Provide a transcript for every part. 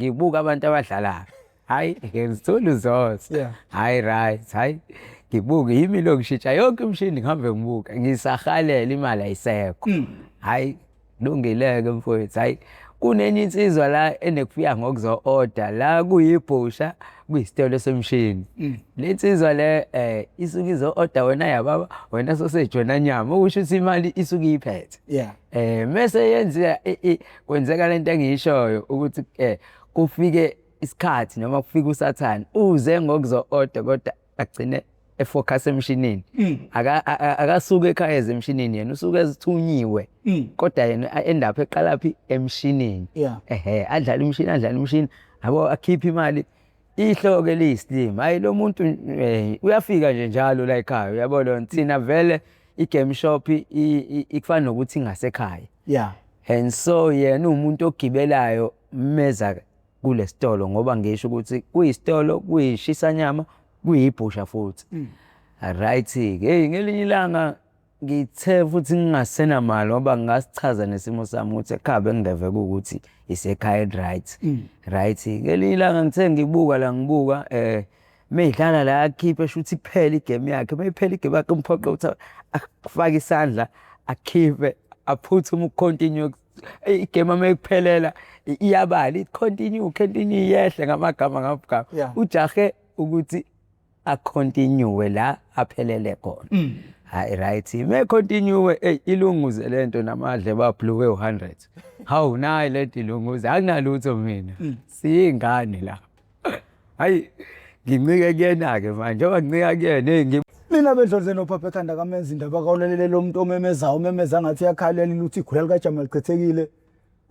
ngibuka abantu abadlalayo hayi ngizithola uzose hayi right hayi ngibuke yimi lokushintsha yonke imishini ngihambe ngibuka ngisahalela imali ayisekho hayi lungileke mfowethu hayi kunenye insizwa la enekufika ngokuzo-order la kuyibhusha kuyisitolo semshini le nsizwa le isuke izo-order wena yababa wena sausage wena nyama okusho ukuthi imali isuke iyiphethe mese yenza kwenzeka lento engiyishoyo ukuthi kufike isikhathi noma kufika usathane uze ngokuzo-order kodwa agcine efocus emshinini akasuka ekhaya eze emshinini yena usuke ezithunyiwe kodwa yena end up eqalaphi emshinini adlala imshini yabo akhipha imali ihloko eliyislim hayi lo muntu uyafika nje njalo la ekhaya uyabona thina vele igame shop ikufana nokuthi ingasekhaya and so yena umuntu ogibelayo meza kule sitolo ngoba ngisho ukuthi kuyisitolo kuyishisanyama kuyibhusha futhi right-ke ngelinye ilanga ngithe futhi ngingasena mali ngoba ngasichaza nesimo sami ukuthi ekhabe ngideve ukuthi isekhaya right ngelinye ilanga ngithe ngibuka meyidlala la akhiphe shuthi iphele igame yakhe mayiphele igame yakhe umphoqo ukuthi afake isandla akhiphe aphuthume ukontinue igame mayikuphelela iyabala continue yehle ngamagama ujahe ukuthi acontinue la aphelele khona hayi right me continue ilunguze lento namadle babhluke u100 hawu nayi lento ilunguze akunalutho mina siyingane la hayi ngincike kuyena ke manje njengoba ngincika kuyena mina bedlozeni noPhapha ekhanda kamenza indaba akawulelele lo muntu omemeza ngathi yakhalela iluthi igula likaJama lichithekile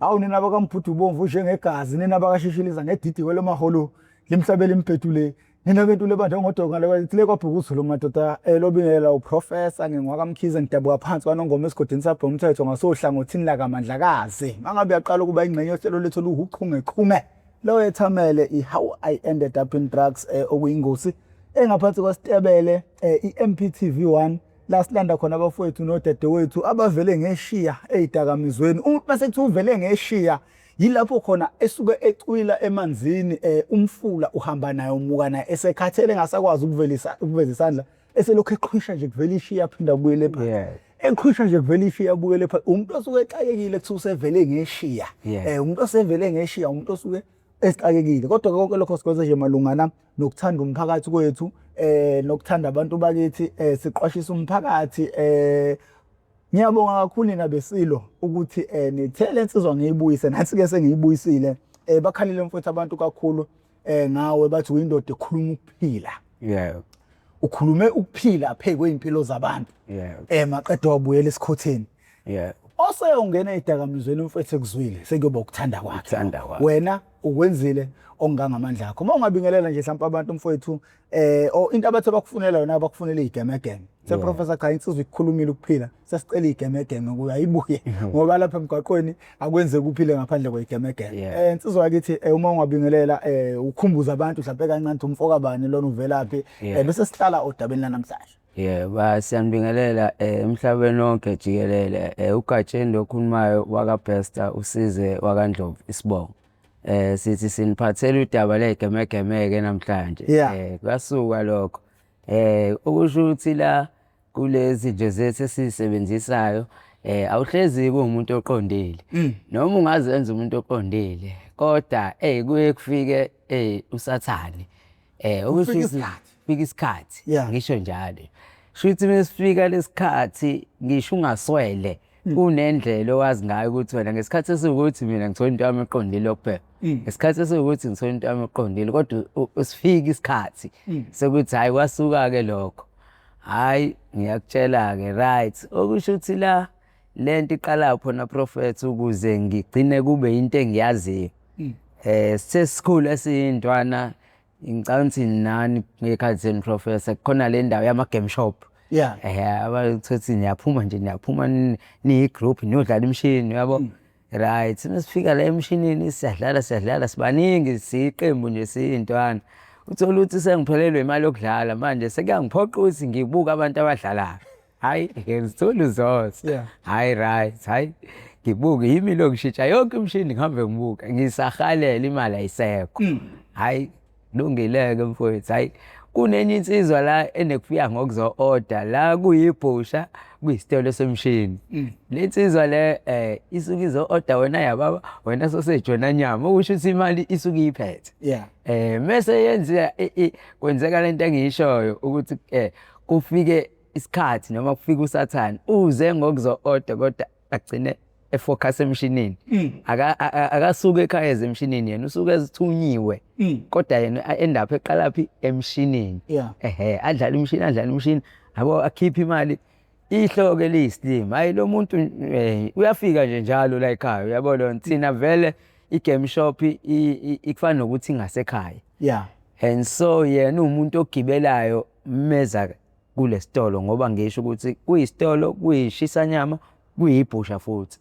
hawu nina abakamphuthu ubomvu njengegazi nina abakashishiliza ngedidi kwelo maholo limhlabela imphethu nina bentu lebandla ngodonga le kwabhukuzo lo madoda lobingelela uprofessor ngingwakamkhize ngidabuka phansi kwanongoma esigodini sabho umthetho ngasohlangothini la kaMandlakazi mangabe yaqala kuba ingcenye yohlelo lethu luhuqhungechunge lo ethamele iHow I Ended Up in Drugs okuyingosi engaphansi kwasitebele iMPTV1 la silanda khona abafowethu nodadewethu abavele ngeshiya ezidakamizweni base kuthi uvele ngeshiya yilapho khona esuke ecwila emanzini umfula uhamba nayo umuka naye esekhathele ngasakwazi ukuveza isandla eselokho eqhwisha nje kuvela ishiya aphinda kubuyele phansi eqhwisha nje kuvela ishiya abuyele phansi umuntu osuke exakekile kuthi usevele ngeshiya umuntu osevele ngeshiya umuntu osuke esixakekile kodwa konke lokho sikwenza nje malungana nokuthanda umphakathi kwethu nokuthanda abantu bakithi siqwashisa umphakathi ngiyabonga kakhulu nabesilo ukuthi nithele insizwa ngiyibuyise nathi ke sengiyibuyisile bakhalile mfowethu abantu kakhulu ngawe bathi uyindoda ekhuluma ukuphila ukhulume ukuphila phekwe impilo zabantu maqedwe wabuyela esikhotheni oseyongena ezidakamizweni mfethu ekuzwile sekuyoba ukuthanda kwakhe wena ukwenzile ongangamandla akho uma ungabingelela nje mhlawumbe abantu mfowethu into abathe bakufunela yona abakufunela igemegeme Professor cha insizwe ikhulumile ukuphila sesicela igemegeme kuyayibuye ngoba lapha emgwaqweni akwenze ukuphila ngaphandle kwegemegeme insizwe yakithi uma ungabingelela ukhumbuza abantu mhlawumbe kancane umfoka bani lona uvelaphi bese sihlala odabeni namhlanje siyanibingelela emhlabeni wonke jikelele ugatsheni lokhulumayo wakaBester usize wakaNdlovu isibongo sithi siniphathele udaba legemegeme namhlanje kwasuka lokho okusho ukuthi la kulezi nje zethu esisebenzisayo awuhlezi kuumuntu oqondile noma ungazenza umuntu oqondile kodwa kuye kufike usathane okusho ukuthi isikhathi ngisho njalo shuthi mesifika lesikhathi ngisho ungaswele kunendlela owazi ngayo ukuthi wena ngesikhathi esikuthi mina ngithola into yami eqondile kuphela ngesikhathi esikuthi ngithola into yami eqondile kodwa usifika isikhathi sekuthi hayi kwasuka ke lokho hayi ngiyakutshela ke right okusho ukuthi la lento iqala khona prophet ukuze ngigcine kube into engiyaziyo sesikhulu esiyintwana ngicabanga ukuthi nani ngekhathini professor khona le ndawo yama game shop abathuthi niyaphuma ni group niyodlala imshini yabo right sifika la emshinini siyadlala sibaningi siqembu nje siyintwana uthola ukuthi sengiphelelwe imali yokudlala manje sekuyangiphoqa ukuthi ngibuka abantu abadlalayo hayi ngizithola uzose hayi right hayi ngibuke yimi lo ngishintsha yonke imishini ngihambe ngibuka ngisahalela imali ayisekho. Hhayi kulungile-ke mfowethu, hhayi kunenye insizwa la enekufika ngokuzo-order la kuyibhusha kuyisitolo semishini. Le nsizwa le isuke izo-order wena yababa wena sausage wena nyama okusho ukuthi imali isuke iyiphethe. Mese yenza kwenzeka lento engiyishoyo ukuthi kufike isikhathi noma kufike usathane uze ngokuzo-order kodwa agcine efocus emshinini. Akasuke ekhaya eze emshinini yena usuke ezithunyiwe kodwa yena end up eqalaphi emshinini. Adlala imishini yabo akhiphe imali ihloke liyislim. Hayi lo muntu uyafika nje njalo la ekhaya uyabona thina vele i-game shop ikufana nokuthi ingasekhaya. And so yena umuntu ogibelayo meza kule sitolo ngoba ngisho ukuthi kuyisitolo kuyishisanyama kuyibhusha futhi.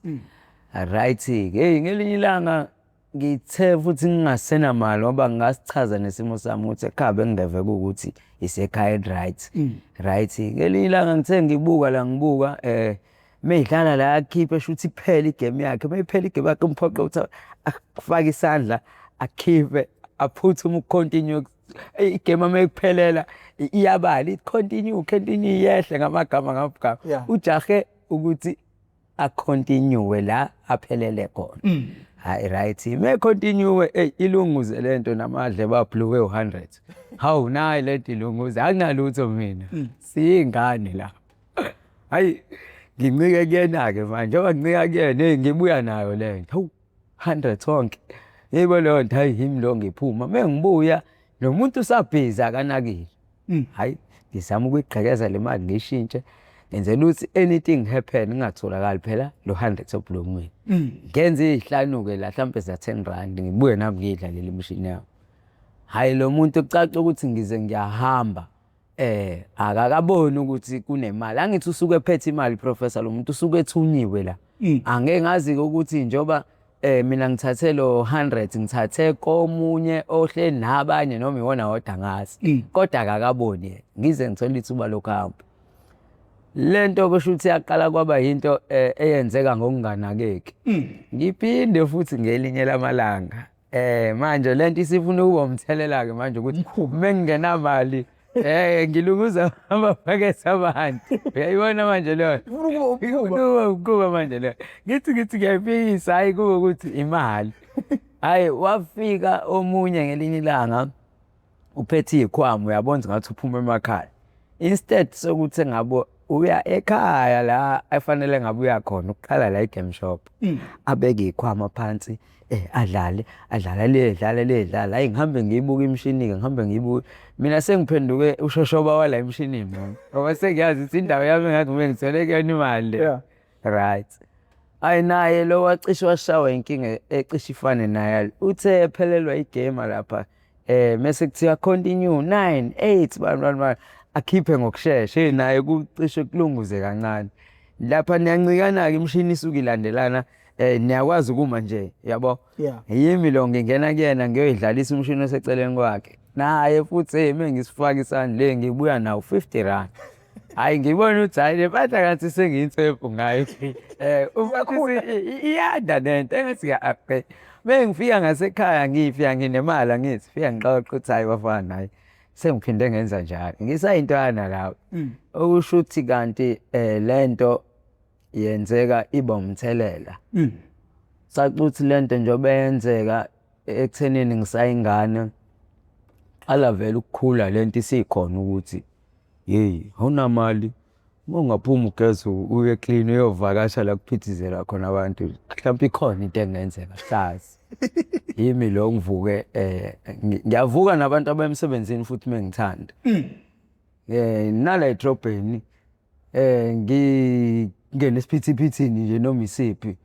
Right-ke ngelinye ilanga ngithe futhi ngingasenamali ngoba ngasichaza nesimo sami ukuthi ekhaya bengingeve kuwukuthi isekhaya right. Right ngelinye ilanga ngithe ngibuka meyidlala la akhiphe shuthi iphela igame yakhe mayiphela igame yakhe umphoqo ukuthi afake isandla akhiphe aphuthume ukucontinue igame mayikuphelela iyabala continue yehle ngamagama. Ujahe ukuthi a-continue la aphelele khona. Hayi right continue ilunguze lento namadle babhluke u100. Hawu nayi lento ilunguze akunalutho mina. Siyingane la. Hayi ngincike kuyena-ke manje njengoba ngincika kuyena ngibuya nayo lento. Hawu 100 wonke. Yebo leyo nto hayi yimi lo ngiphuma mengibuya nomuntu usabhizi akanakile. Hayi ngizama ukuyigqekeza le mali ngiyishintshe ngenzela ukuthi anything happen ngingatholakali phela lo 100 obulongweni. Ngenze izihlanuke la mhlambe za 10 rand ngibuye nami ngiyidlalela imishini yami. Hayi lo muntu ucaca ukuthi ngize ngiyahamba akakaboni ukuthi kunemali. Angithi usuke ephethe imali professor lo muntu usuke ethunyiwe la. Angeke ngazi ukuthi njoba mina ngithathe lo 100 ngithathe komunye ohle nabanye noma iwona wodwa ngazi kodwa akakaboni yena ngize ngithola ithuba lokuhamba. Lento kusho ukuthi yaqala kwaba yinto eyenzeka ngokunganakeki. Ngiphinde futhi ngelinye lamalanga manje lento isifuna ukuba umthelela-ke manje ukuthi mengingenamali ngilunguza amabhakethe abantu. Uyayibona manje leyo kuba manje leyo ngithi ngiyaphikisa hayi kube ukuthi imali. Hayi wafika omunye ngelinye ilanga uphethe ikhwama uyabona ngathi uphuma emakhaya instead sokuthi ngabo uya ekhaya la efanele ngabe uya khona uqala la igame shop abeke ikhwama phansi adlale hayi ngihambe ngiyibuka imishini-ke ngihambe ngiyibuka mina sengiphenduke ushoshoba wala emshinini mina ngoba sengiyazi ukuthi indawo yami engathi ngibe ngithole kuyona imali le. Right hayi naye lo wacishe washawa inkinga ecishe ifane naye uthe ephelelwa igame lapha mase kuthiwa continue 9 8 1 akhiphe ngokushesha naye kucishe kulunguze kancane lapha niyancikana-ke imishini isuke ilandelana. Niyakwazi ukuma nje yabo yimi lo ngingena kuyena ngiyoyidlalisa umshini oseceleni kwakhe naye futhi mengisifaka isandla le ngibuya nawo 50 rand. Hayi ngibona ukuthi hayi le mpahla ngathi sengiyinsephu ngayo. Iyanda lento engathi ya-upgrade mengifika ngasekhaya ngifika nginemali angithi fika ngiqoqa ukuthi hayi bafana hayi sengiphinde ngenza njalo ngisayintwana lapho. Okusho ukuthi kanti lento yenzeka iba umthelela. Sathi uthi lento njengoba yenzeka ekuthenini ngisayingane qala vele ukukhula lento isikhona ukuthi hey awunamali ungaphuma ugeze uye clean uyovakasha la kuphithizela khona abantu mhlawumbe ikhona into engenzeka hlazi. Yimi lo ngivuke ngiyavuka nabantu abayemsebenzini futhi mengithanda. Nala edrobheni ngingene isiphithipithini nje noma isiphi.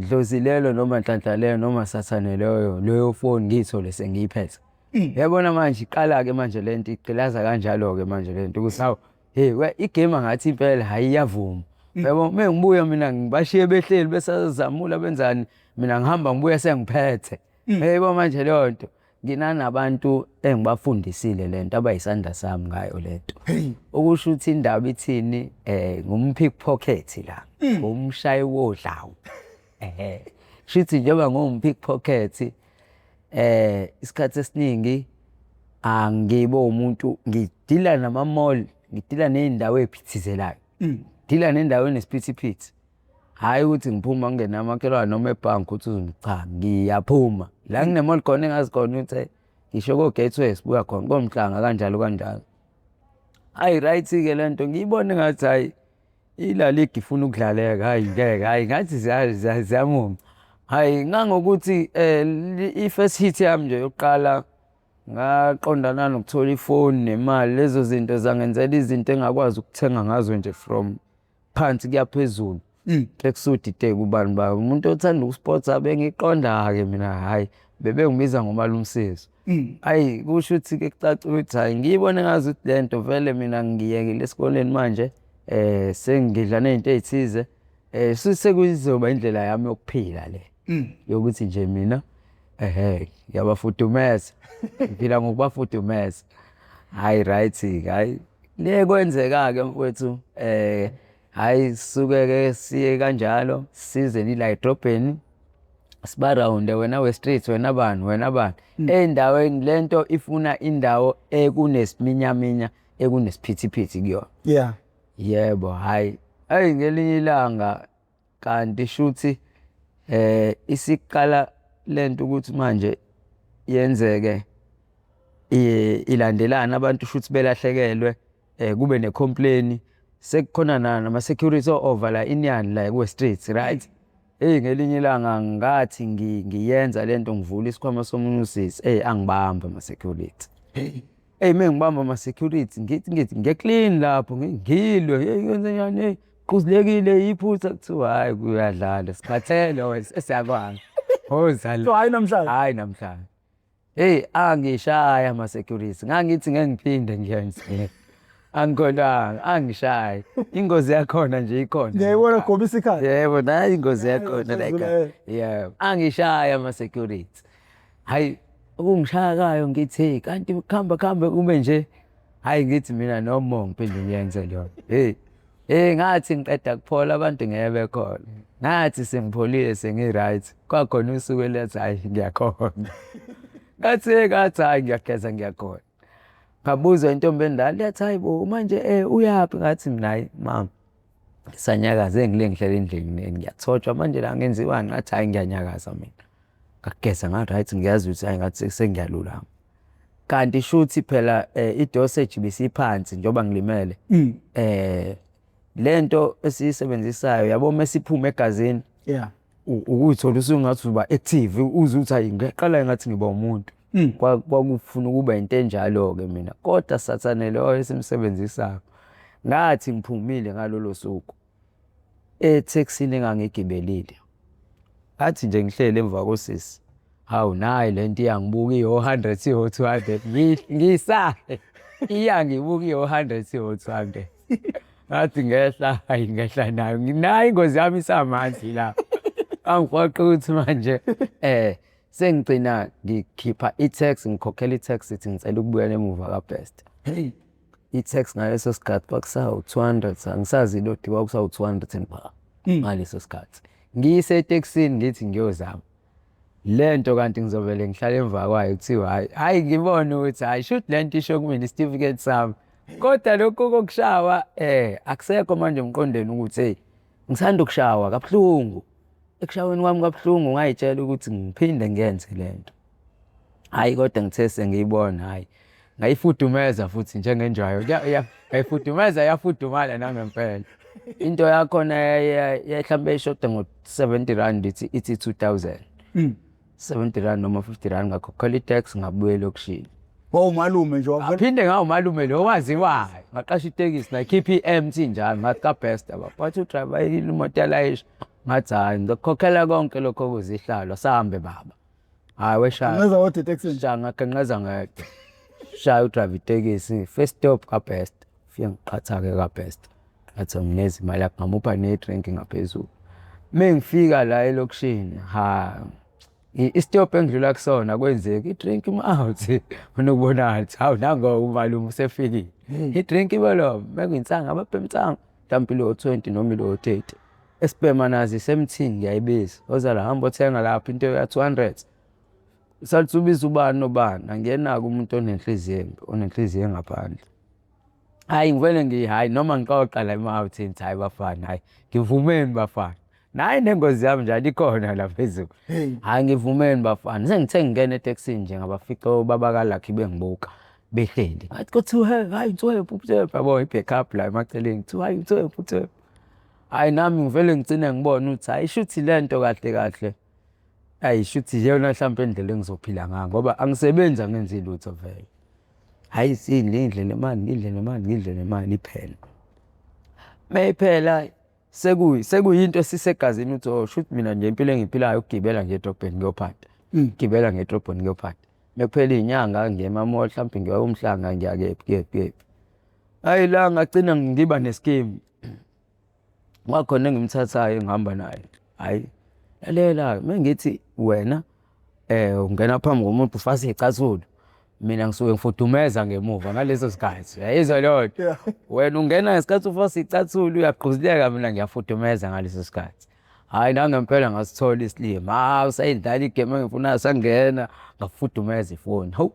Dlozi lelo noma nhlanhla leyo noma sathane leyo phone ngiyithole sengiyiphethe. Yabona manje iqala-ke manje lento igqilaza kanjalo-ke manje lento ukuthi hawu igame angathi impela hayi iyavuma. Yabo mengibuya mina ngibashiye behleli besazamula benzani mina ngihamba ngibuya sengiphethe. Yebo manje leyo nto nginanabantu engibafundisile lento abayisandla sami ngayo lento. Ukusho ukuthi indaba ithini ngumpickpocket la. Umshayi wodlawu. Shithi njengoba ngumpickpocket isikhathi esiningi angibo umuntu ngidila nama-mall, ngidila ney'ndawo ey'phithizelayo. Ngidila nendawo enesiphithiphithi. Hayi ukuthi ngiphuma ngingena amakhelwane noma ebhanki ukuthi cha ngiyaphuma. La ngine-mall khona engazi khona ukuthi ngisho ko-Gateway sibuya khona komhlanga kanjalo. Hayi right-ke lento ngiyibona ngathi hayi ila league ifuna ukudlaleka, hayi ngeke, hayi ngathi ziyamuma. Hayi ngangokuthi i-first hit yami nje yokuqala ngaqondana nokuthola ifoni nemali, lezo zinto zangenzela izinto engakwazi ukuthenga ngazo nje from phansi kuya phezulu. Ekusude kubani ba umuntu othanda ukusports abengiqonda-ke mina, hayi bebengibiza ngoMalumsiso. Hayi kusho ukuthi-ke kucace ukuthi hayi ngiyibone ngazi ukuthi lento vele mina ngiyekile esikoleni manje sengidla ney'nto ey'thize sekuzoba indlela yami yokuphila le yokuthi nje mina ngiyabafudumeza ngiphila ngokubafudumeza. Hayi right-ke, hayi liye kwenzeka-ke mfowethu hayi sisuke-ke siye kanjalo size nila edrobheni siba-round wena we-street wena bani ey'ndaweni lento ifuna indawo ekunesiminyaminya ekunesiphithiphithi kuyona. Yebo, hayi ngelinye ilanga kanti shuthi isiqala lento ukuthi manje yenzeke ilandelana abantu shuthi belahlekelwe kube ne-complain sekukhona nama-security over la inyani la kwe-street right. Ngelinye ilanga ngathi ngiyenza lento ngivula isikhwama somunye usisi angibamba ama-security. Mengibamba ama-security ngithi nge-clean lapho ngilwe kwenzenjani qhuzulekile iphutha kuthiwa hayi kuyadlala sikhathele wena sesiyakwazi. So hayi namhlanje? Hayi namhlanje. Angishaya ama-security ngangithi ngeke ngiphinde ngiyenze. Angikholanga angishayi ingozi yakhona nje ikhona. Ngiyayibona gobisa ikhaya. Yebo nayo ingozi yakhona like yebo angishaya ama-security. Hayi ukungishayakayo ngithi kanti kuhamba kube nje hayi ngithi mina noma ngiphinde ngiyenze leyo. Ngathi ngiqeda kuphola abantu ngeke bekhona. Ngathi sengipholile sengi-right kwakhona usuku elethi hayi ngiyakhona. Ngathi hayi ngiyageza ngiyakhona. Ngabuza intombi endala yathi hayi bo manje uyaphi ngathi mina hayi mama ngisanyakaze ngile ngihlala endlini ngiyathotshwa manje la ngenziwani ngathi hayi ngiyanyakaza mina. Ngageza nga-right ngiyazi ukuthi hayi ngathi sengiyalulama. Kanti shuthi phela i-dosage bisiphansi njengoba ngilimele. Lento esiyisebenzisayo yabo mesiphume egazini. Ukuyithola usungathi uba active uze uthi hayi ngiqala ngathi ngiba umuntu. Kwakufuna ukuba into enjalo-ke mina kodwa sathane loyo esimsebenzisayo ngathi ngiphumile ngalolo suku ethekisini engangigibelile athi nje ngihlele emva kosisi hawu nayi lento iyangibuka iyo-100 iyo-200 ngisahe iyangibuka iyo-100 iyo-200 ngathi ngehla hayi ngehla nayo ingozi yami isamanzi la angifaqe ukuthi manje sengigcina ngikhipha i-tax ngikhokhela i-tax ithi ngicela ukubuyela emuva ka-Best. I-tax ngaleso sikhathi kwakusawu-200 angisazi ilodi kwakusawu-200 and pha ngaleso sikhathi. Ngiyisetekisini ngithi ngiyozama lento kanti ngizovele ngihlale emva kwayo kuthiwa hayi ngibone ukuthi hayi shoot lento isho kumina isitifiketi sami kodwa lokho kokushawa akusekho manje emqondweni ukuthi ngisanda ukushawa kabuhlungu. Ekushaweni kwami kabuhlungu ngayitshela ukuthi ngiphinde ngiyenze lento. Hayi kodwa ngithe sengiyibona hayi ngayifudumeza futhi njengenjayo ngayifudumeza yafudumala nangempela. Into yakhona mhlambe ishoda ngo-70 rand ithi 2000. 70 rand noma 50 rand ngakhokhela i-tax ngabuyela okushini. Wawumalume nje waphinde ngawumalume lo waziwayo ngaqasha itekisi nakhipha i-empty njalo ngathi ka-Best bathi udriver imoto yalayisha ngathi hayi ngikhokhela konke lokho okuzihlalo sahambe baba. Hayi weshaya ngeza wodwa etekisini ngaqenqeza ngedwa shaya udriver itekisi first stop ka-Best fike ngiqhatha-ke ka-Best ngathi nginezi imali yakho ngamupha ne-drink ngaphezulu. Mengifika la elokishini Isitobhi engidlula kusona kwenzeka i-drink out unokubona ngathi hawu nango umalume usefikile. I-drink ibolo mekuyintsanga ababhema intsanga mhlawumbe ilo 20 noma ilo 30. Esibhema nazo isemthini ngiyayibiza. Ozala hamba othenga lapha into ya 200. Sathi ubiza ubani nobani angenako umuntu onenhliziyo embi, onenhliziyo engaphandle. Hayi ngivele hayi noma ngixoxa la ema-out hayi bafana hayi ngivumeni bafana. Nayi nengozi yami njalo ikhona la phezulu. Hayi ngivumeni bafana. Sengithe ngingena etekisini nje ngabafica obaba kaLucky bengibuka behleli. Ngathi kuthiwa hayi uthwephu yabo i-backup la emaceleni. Kuthiwa hayi uthwephu. Hayi nami ngivele ngigcine ngibona ukuthi hayi shuthi lento kahle kahle. Hayi shuthi yona mhlawumbe indlela engizophila ngayo ngoba angisebenzi angenzi lutho vele. Hayi ngidle nemali iphela. Mayiphela sekuyinto esisegazini uthi oh shuthi mina nje impilo engiphilayo ukugibela nje edrobheni ngiyophatha. Gibela ngedrobheni ngiyophatha. Mekuphela izinyanga ngiyema-mall mhlawumbe ngiya umhlanga ngiya kephi. Hayi la ngagcina ngiba nescheme. Wakhona engimthathayo engihamba naye. Hayi lalela mengithi wena ungena phambi komuntu ufasa icathulo. Mina ngisuke ngifudumeza ngemuva ngaleso sikhathi. Uyayizwa lonto? Wena ungena ngesikhathi ufasa icathulo uyaqhuzuleka mina ngiyafudumeza ngaleso sikhathi. Hayi nangempela ngasithola isilima. Hawu sayidlala igame engifunayo sangena ngafudumeza ifoni. Hawu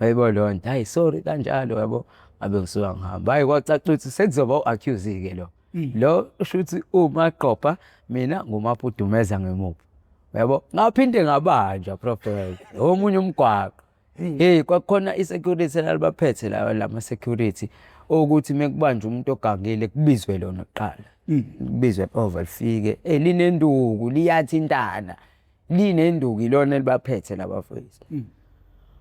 yayibona lonto. Hayi sorry kanjalo yabo abe ngisuka ngihamba. Hayi kwacaca ukuthi sekuzoba u-accuse-ke lo. Lo shuthi umaqopha mina ngumafudumeza ngemuva. Yabo ngaphinde ngabanjwa prophet. Omunye umgwaqo. Hey kwakhona i-security lalibaphethe lama security ukuthi mekubanje umuntu ogangile kubizwe lona kuqala. Kubizwe over lifike. Linenduku liyathintana. Linenduku ilona elibaphethe labafowethu.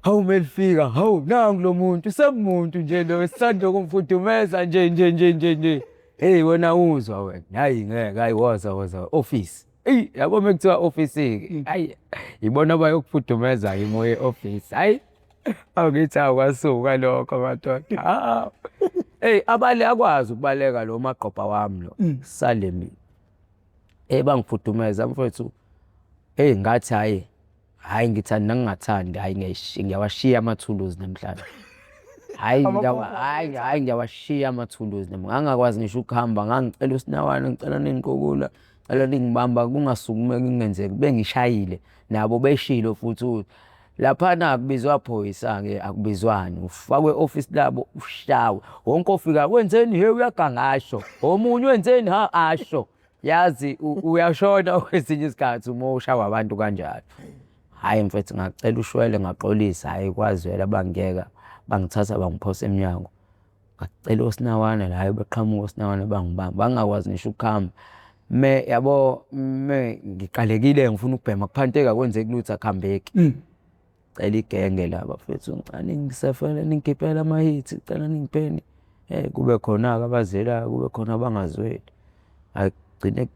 Hawu melifika hawu nangu lo muntu semuntu nje lo esisanda kumfudumeza nje. Hey wena uzwa wena. Hayi ngeke hayi woza office. Yabo mekuthiwa office hayi ibona bayokufudumeza imoya e-office. Hayi awungithi akwasuka lokho madoda. Hey abale akwazi ukubaleka lo maqopha wami lo. Sale mina. Bangifudumeza mfowethu. Hey ngathi hayi ngithanda nangingathandi hayi ngiyawashiya amathuluzi namhlanje. Hayi ngiyawashiya amathuluzi nami ngangakwazi ngisho ukuhamba ngangicela usinawana ngicela ningqokula cela ningibamba kungasukumeki kungenzeki bengishayile nabo beshilo futhi laphana kubizwa phoyisa-ke akubizwani ufakwe office labo ushawe wonke ofika wenzeni he uyagangasho omunye wenzeni ha asho yazi uyashona kwesinye isikhathi uma ushawa abantu kanjalo. Hayi mfethu ngacela ushwele ngaxolisa hayi kwazwela bangiyeka bangithatha bangiphosa eminyango. Ngacela osinawana la hayi beqhamuka osinawana bangibamba bangakwazi ngisho ukuhamba. Yabo ngiqalekile ngifuna ukubhema kuphanteka kwenzeka lutho akuhambeki. Cela igenge laba mfethu ngicela ngisefele ningigibela ama-hits cela ningipheni. Kube khona-ke abazelayo kube khona abangazweli. Agcine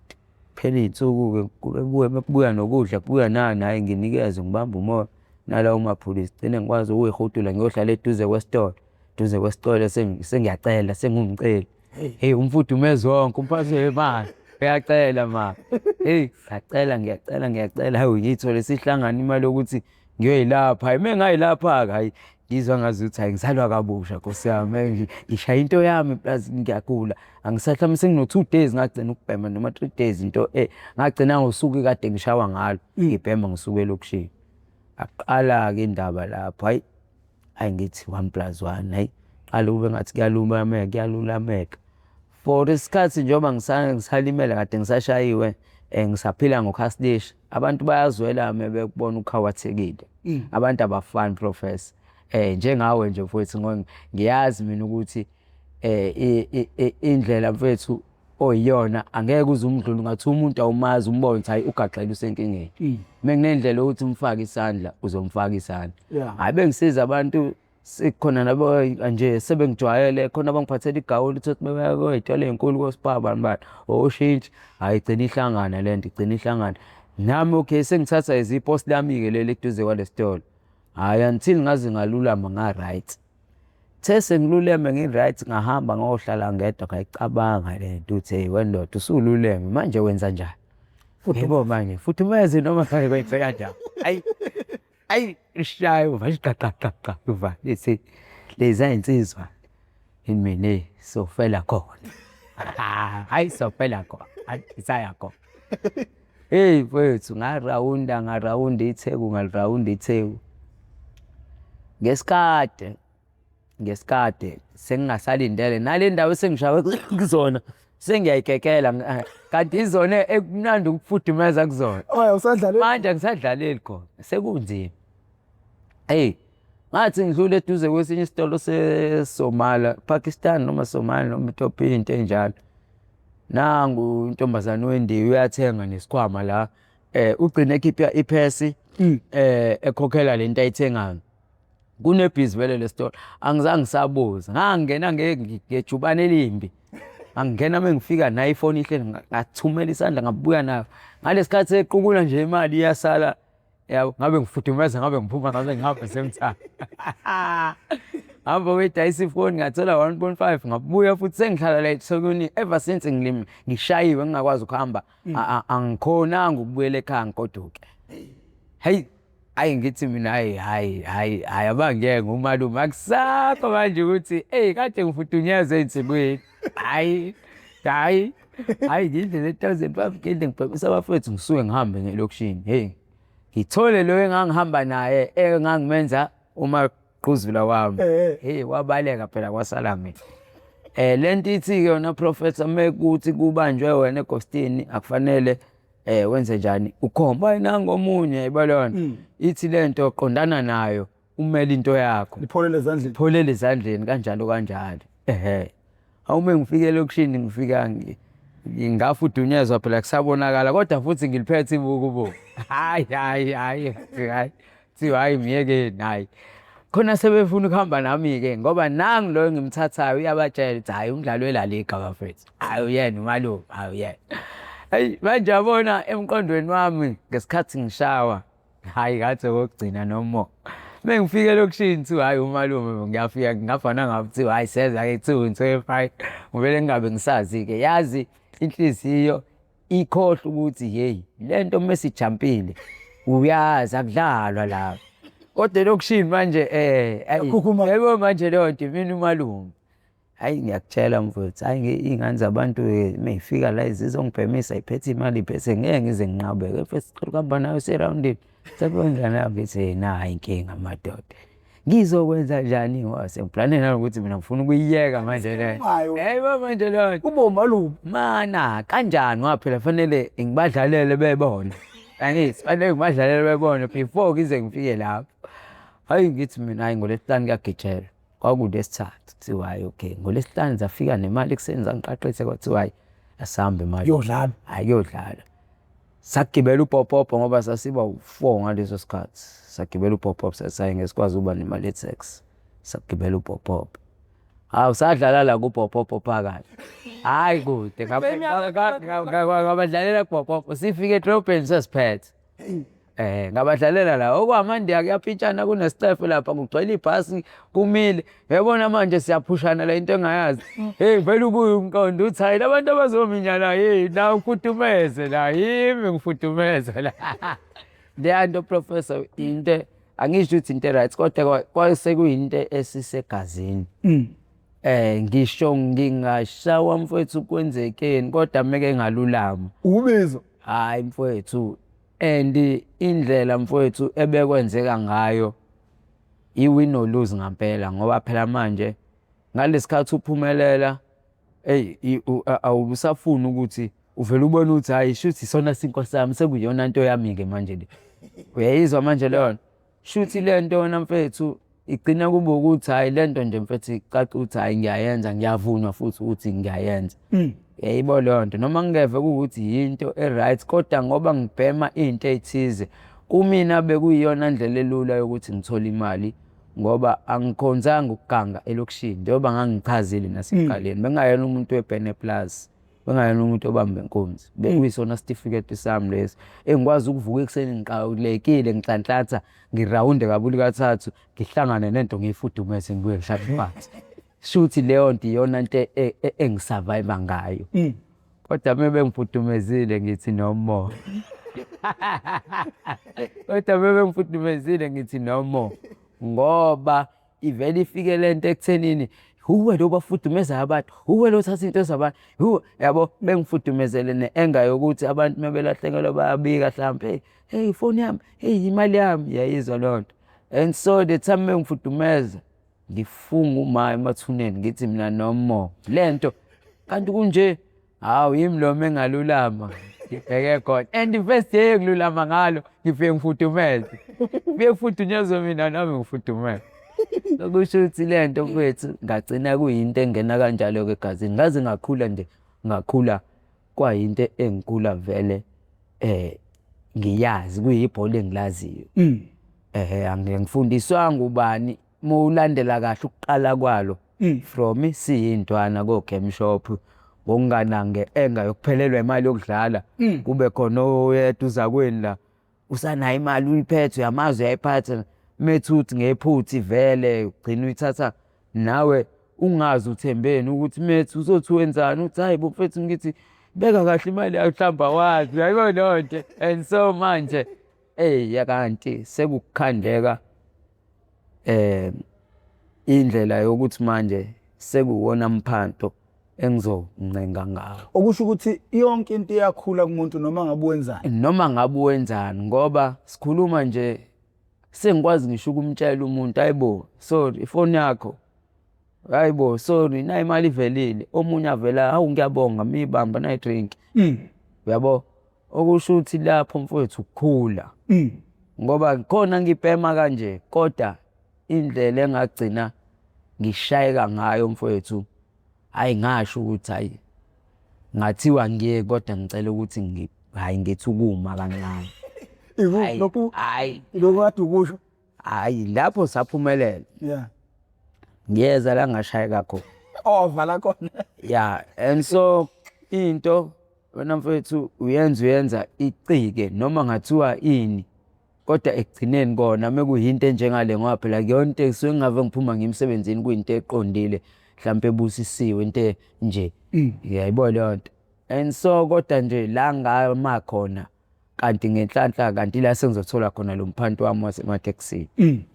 kuphela iy'nsuku-ke mekubuya nokudla kubuya nani hayi nginikeze ngibamba umoya nalawo mapholisi gcine ngikwazi ukuy'hudula ngiyohlala eduze kwesitolo sengiyacela sengumceli. Hey umfudumezi wonke umphathi wemali uyacela ma. Hey ngiyacela hayi ngiyithole sihlangana imali yokuthi ngiyoyilapha hayi mengayilapha-ke hayi ngizwa ngazuthi hayi ngizalwa kabusha Nkosi yami ngishaya into yami plus ngiyagula angisahlambe sengino-2 days ngagcina ukubhema noma 3 days into ngagcina ngosuku kade ngishawa ngalo ngibhema ngisuke elokishini. Aqala-ke indaba lapho hayi ngithi 1+1 hayi qala ube ngathi kuyalulameka for isikhathi njengoba ngisalimele kade ngisashayiwe ngisaphila ngokhasdishi abantu bayazwela mebekubona ukhawathekile abantu abafani professor njengawe nje mfowethu ngiyazi mina ukuthi indlela mfethu oyiyona angeke uze umdlule ngathi umuntu awumazi umbone ukuthi hayi ugaxele usenkingeni. Mekunendlela ukuthi umfake isandla uzomfaka isandla. Hayi bengisiza abantu sikhona nabo nje sebengijwayele khona abangiphathela igawuli uthi bebaya koy'tolo ey'nkulu kosipha bani oshintshi hayi igcina ihlangana lento igcina ihlangana nami okay sengithatha ipost lami-ke leli eduze kwale sitolo. Hayi until ngaze ngalulama nga-right. Sengiluleme ngi-right ngahamba ngayohlala ngedwa ngayicabanga lento uthi hey wendoda usululeme manje wenza njani? yebo manje futhumeze noma kwenzeka kanjani ayi ishaye uva qa uva lezi insizwa mina sofela khona hayi sofela khona isaya khona hey mfowethu ngarawunda itheku ngalirawunda itheku ngesikade sengingasalindele nale ndawo esengishawe kuzona sengiyayikekela kanti izona ekumnandi ukufudumeza kuzona usadlalela manje angisadlaleli khona sekunzima hey ngathi ngidlule eduze kwesinye isitolo seSomala Pakistan noma Somali noma Ethiopia into enjalo nangu intombazane wendiwe uyathenga nesikhwama la ugcine ekhipha iphesi ekhokhela lento ayithengayo kunebhizi vele lesitolo angizange ngisabuza ngangena ngejubane elimbi angena mengifika nayo ifoni ihleli ngathumela isandla ngabuya nayo ngalesikhathi equkula nje imali iyasala yabo ngabe ngifudumeza ngabe ngiphuma ngabe ngihamba semthana hamba wedayisa ifoni ngathola 1.5 ngabuya futhi sengihlala la eThekwini ever since ngishayiwe ngingakwazi ukuhamba angikhonanga ukubuyela ekhaya ngigoduke hey ayi ngithi mina hayi abangeke ngumalume akusakho manje ukuthi kade ngifudunyezwe ensimini hayi ngidle le-1,000 ngidle ngibhekisa abafethu ngisuke ngihambe ngelokishini hey ngithole lo engangihamba naye engangimenza umaqhuzula wami hey wabaleka phela kwasala mina lento ithi yona professor mekuthi kubanjwe wena eGhostini akufanele wenze njani ukhomba nangomunye ibalona ithi lento qondana nayo umele into yakho lipholele ezandleni kanjalo awume ngifike lokishini ngifika ngafudunyezwa phela kusabonakala kodwa futhi ngiliphethe ibukubo hayi hayi miyekeni hayi khona sebefuna ukuhamba nami ke ngoba nangi lo ngimthathayo uyabatshela ukuthi hayi umdlalo welaliga bafethu hayi uyena umalume hayi uyena hey manje yabona emqondweni wami ngesikhathi ngishawa hayi ngathi kokugcina nomo mengifike lokishinithi hayi umalume ngiyafika ngafana ngathi hayi seza ke 2.5 ngivele ngingabe ngisazi ke yazi inhliziyo ikhohle ukuthi hey lento mesijampile uyazi akudlalwa la kodwa lokishini manje yebo manje leyo nto mina umalume hayi ngiyakutshela mfowethu hayi ingane zabantu meyifika la izizongibhemisa iphethe imali iphethe ngeke ngize nginqabeke first kuhamba nayo seroundini sekwenzana nabo ngithi hayi inkinga madoda ngizokwenza njani wasengiplanela ukuthi mina ngifuna ukuyiyeka manje le yebo manje lo kube umalume mana kanjani waphela fanele ngibadlalele bebona angithi fanele ngibadlalele bebona before ngize ngifike lapho hayi ngithi mina hayi ngolesihlanu kuyagijela kwakulesithathu kuthiwa hayi okay ngolesihlanu zafika nemali ekusenza ngiqaqethe kwathiwa hayi asambe manje yodlala hayi yodlala sagibela upopopo ngoba sasiba u4 ngaleso sikhathi sagibela upopopo sasaye ngesikwazi uba nemali etax sagibela upopopo usadlala la kupopopo phakathi hayi kude ngabadlalela kupopopo sifike edrobheni sesiphethe ngabadlalela la okwaMandiya kuyapitshana kunesitefe lapha kugcwele ibhasi kumile yabona manje siyaphushana la into engayazi hey vele ubuye umqondo uthi hayi labantu abazominya la hey la ufudumeze la yimi ngifudumeza la leyanto professor into angisho ukuthi into right kodwa kwasekuyinto esisegazini ngisho ngingashawa mfowethu kwenzekeni kodwa meke ngalulama ubizo hayi mfowethu and indlela mfowethu ebekwenzeka ngayo iwin or lose ngempela ngoba phela manje ngalesikhathi uphumelela awusafuni ukuthi uvela ubone ukuthi hayi shuthi sona sinkosi sami sekuyona into yami ke manje le uyayizwa manje leyo shuthi lento wena mfethu igcina kube ukuthi hayi lento nje mfethu icaca ukuthi hayi ngiyayenza ngiyavunywa futhi ukuthi ngiyayenza yayibo leyo nto noma ngeve ukuthi into eright kodwa ngoba ngibhema into ethize kumina bekuyiyona ndlela elula yokuthi ngithola imali ngoba angikhonzanga ukuganga elokishini njengoba ngangichazile nasekuqaleni bengayena umuntu weBene Plus bengayena umuntu obamba inkunzi bekuyisona certificate sami lesi engikwazi ukuvuka ekseni ngiqhawulekile ngihlanhlatha ngirawunde kabuli kathathu ngihlangane nento ngiyifudumeze ngibuye ngihlale phansi shuthi leyo nto iyona into engisurvive ngayo kodwa mebengifudumezile ngithi no more. Kodwa mebengifudumezile ngithi no more ngoba ivele ifike lento ekuthenini huwe lo bafudumeza abantu, huwe lo thatha into zabantu, huwe yabo bengifudumezele ne-anger yokuthi abantu mebelahlekelwa bayabika mhlampe hey ifoni yami, hey imali yami, yayizwa loo nto. And so the time mengifudumeza ngifunga uma emathuneni ngithi mina no more lento kanti kunje hawu yimi lo mengalulama ngibheke khona and first day ngilulama ngalo ngifike ngifudumeze ngifike ngifudunyezwe mina nami ngifudumeze. Okusho ukuthi lento kwethu ngagcina kuyinto engena kanjalo-ke egazini ngaze ngakhula nje ngakhula kwayinto engikhula vele ngiyazi kuyibhola engilaziyo. Angifundiswanga ubani mawulandela kahle ukuqala kwalo from siyintwana ko game shop ngokungana nge-anger yokuphelelwa imali yokudlala kube khona oyedwa uzakweni la usanayo imali uyiphethe uyamazi uyayiphatha methuthi ngephuthi vele ugcina uyithatha nawe ungazi uthembeni ukuthi methi uzothi wenzani uthi hayi bo mfethu ngithi beka kahle imali yakho mhlamba wazi uyayibona leyo nto. And so manje yakanti sekukukhandeka indlela yokuthi manje sekuwona mphanto engizoncenga ngawo. Okusho ukuthi yonke into iyakhula kumuntu noma ngabe wenzani. Noma ngabe wenzani ngoba sikhuluma nje sengikwazi ngisho ukumtshela umuntu hayibo sorry ifoni yakho, hayibo sorry nayi imali ivelile, omunye avela hawu ngiyabonga mibamba nayi drink. Uyabo okusho ukuthi lapho mfowethu ukukhula ngoba khona ngibhema kanje kodwa indlela engagcina ngishayeka ngayo mfowethu hayi ngasho ukuthi hayi ngathiwa ngiye kodwa ngicela ukuthi hayi ngithi ukuma kancane. Lokhu hayi lokhu kade ukusho hayi lapho saphumelela. Ngiyeza la ngashayeka khona ovala khona. And so into wena mfowethu uyenza icike noma ngathiwa ini kodwa ekugcineni kona mekuyinto enjengale ngoba phela kuyonto esuke ngave ngiphuma ngimsebenzini kuyinto eqondile mhlambe ebusisiwe into nje uyayibona leyo nto. And so kodwa nje la ngama khona kanti ngenhlanhla kanti la sengizothola khona lo mphanto wami wasemateksini.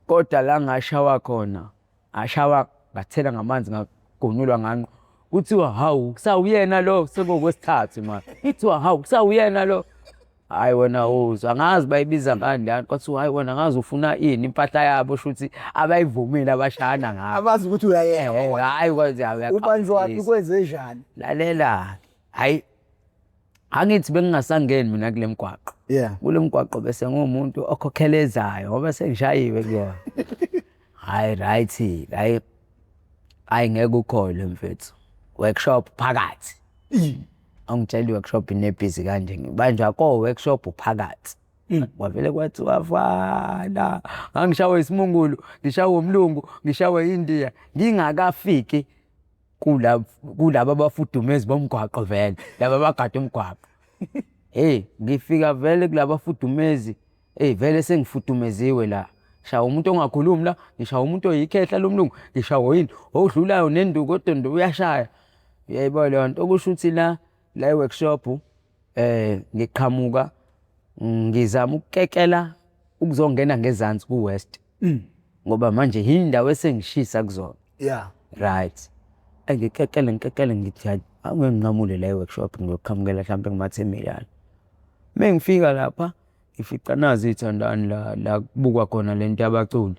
Kodwa la ngashawa khona ashawa ngathela ngamanzi ngagonulwa nganqo kuthiwa hawu kusawuyena lo sekukwesithathu manje ithiwa hawu kusawuyena lo hayi wena uzwa angazi bayibiza kanjani kwathiwa hayi wena angazi ufuna ini impahla yabo shuthi abayivumile abashayana ngabo abazi ukuthi uyayena hayi kwazi ubanjwaphi kwenzenjani lalela hayi angithi bengingasangeni mina kule mgwaqo kule mgwaqo bese ngumuntu okhokhelezayo ngoba sengishayiwe kuyona. Hayi right hayi ngeke ukhole mfethu workshop phakathi angitshela workshop inebhizi kanje banjwa ko workshop phakathi kwavele kwathi wafana ngangishawe isimungulu ngishawe umlungu ngishawe India ngingakafiki kulabo abafudumezi bomgwaqo vele laba bagada umgwaqo. Ngifika vele kulabo bafudumezi vele sengifudumeziwe la shawa umuntu ongakhulumi la ngishawa umuntu oyikhehla lomlungu ngishawa yini odlulayo nenduku kodwa ndo uyashaya. Uyayibona leyo nto okusho ukuthi la workshop ngiqhamuka ngizama ukukekela ukuzongena ngezansi ku-west ngoba manje yindawo esengishisa kuzona. Right ngikekele ngithi hayi anginqamule la workshop ngiyoqhamukela mhlawumbe nguMathemiyana. Mengifika lapha ngifica nazi ithandani la kubukwa khona lento yabaculi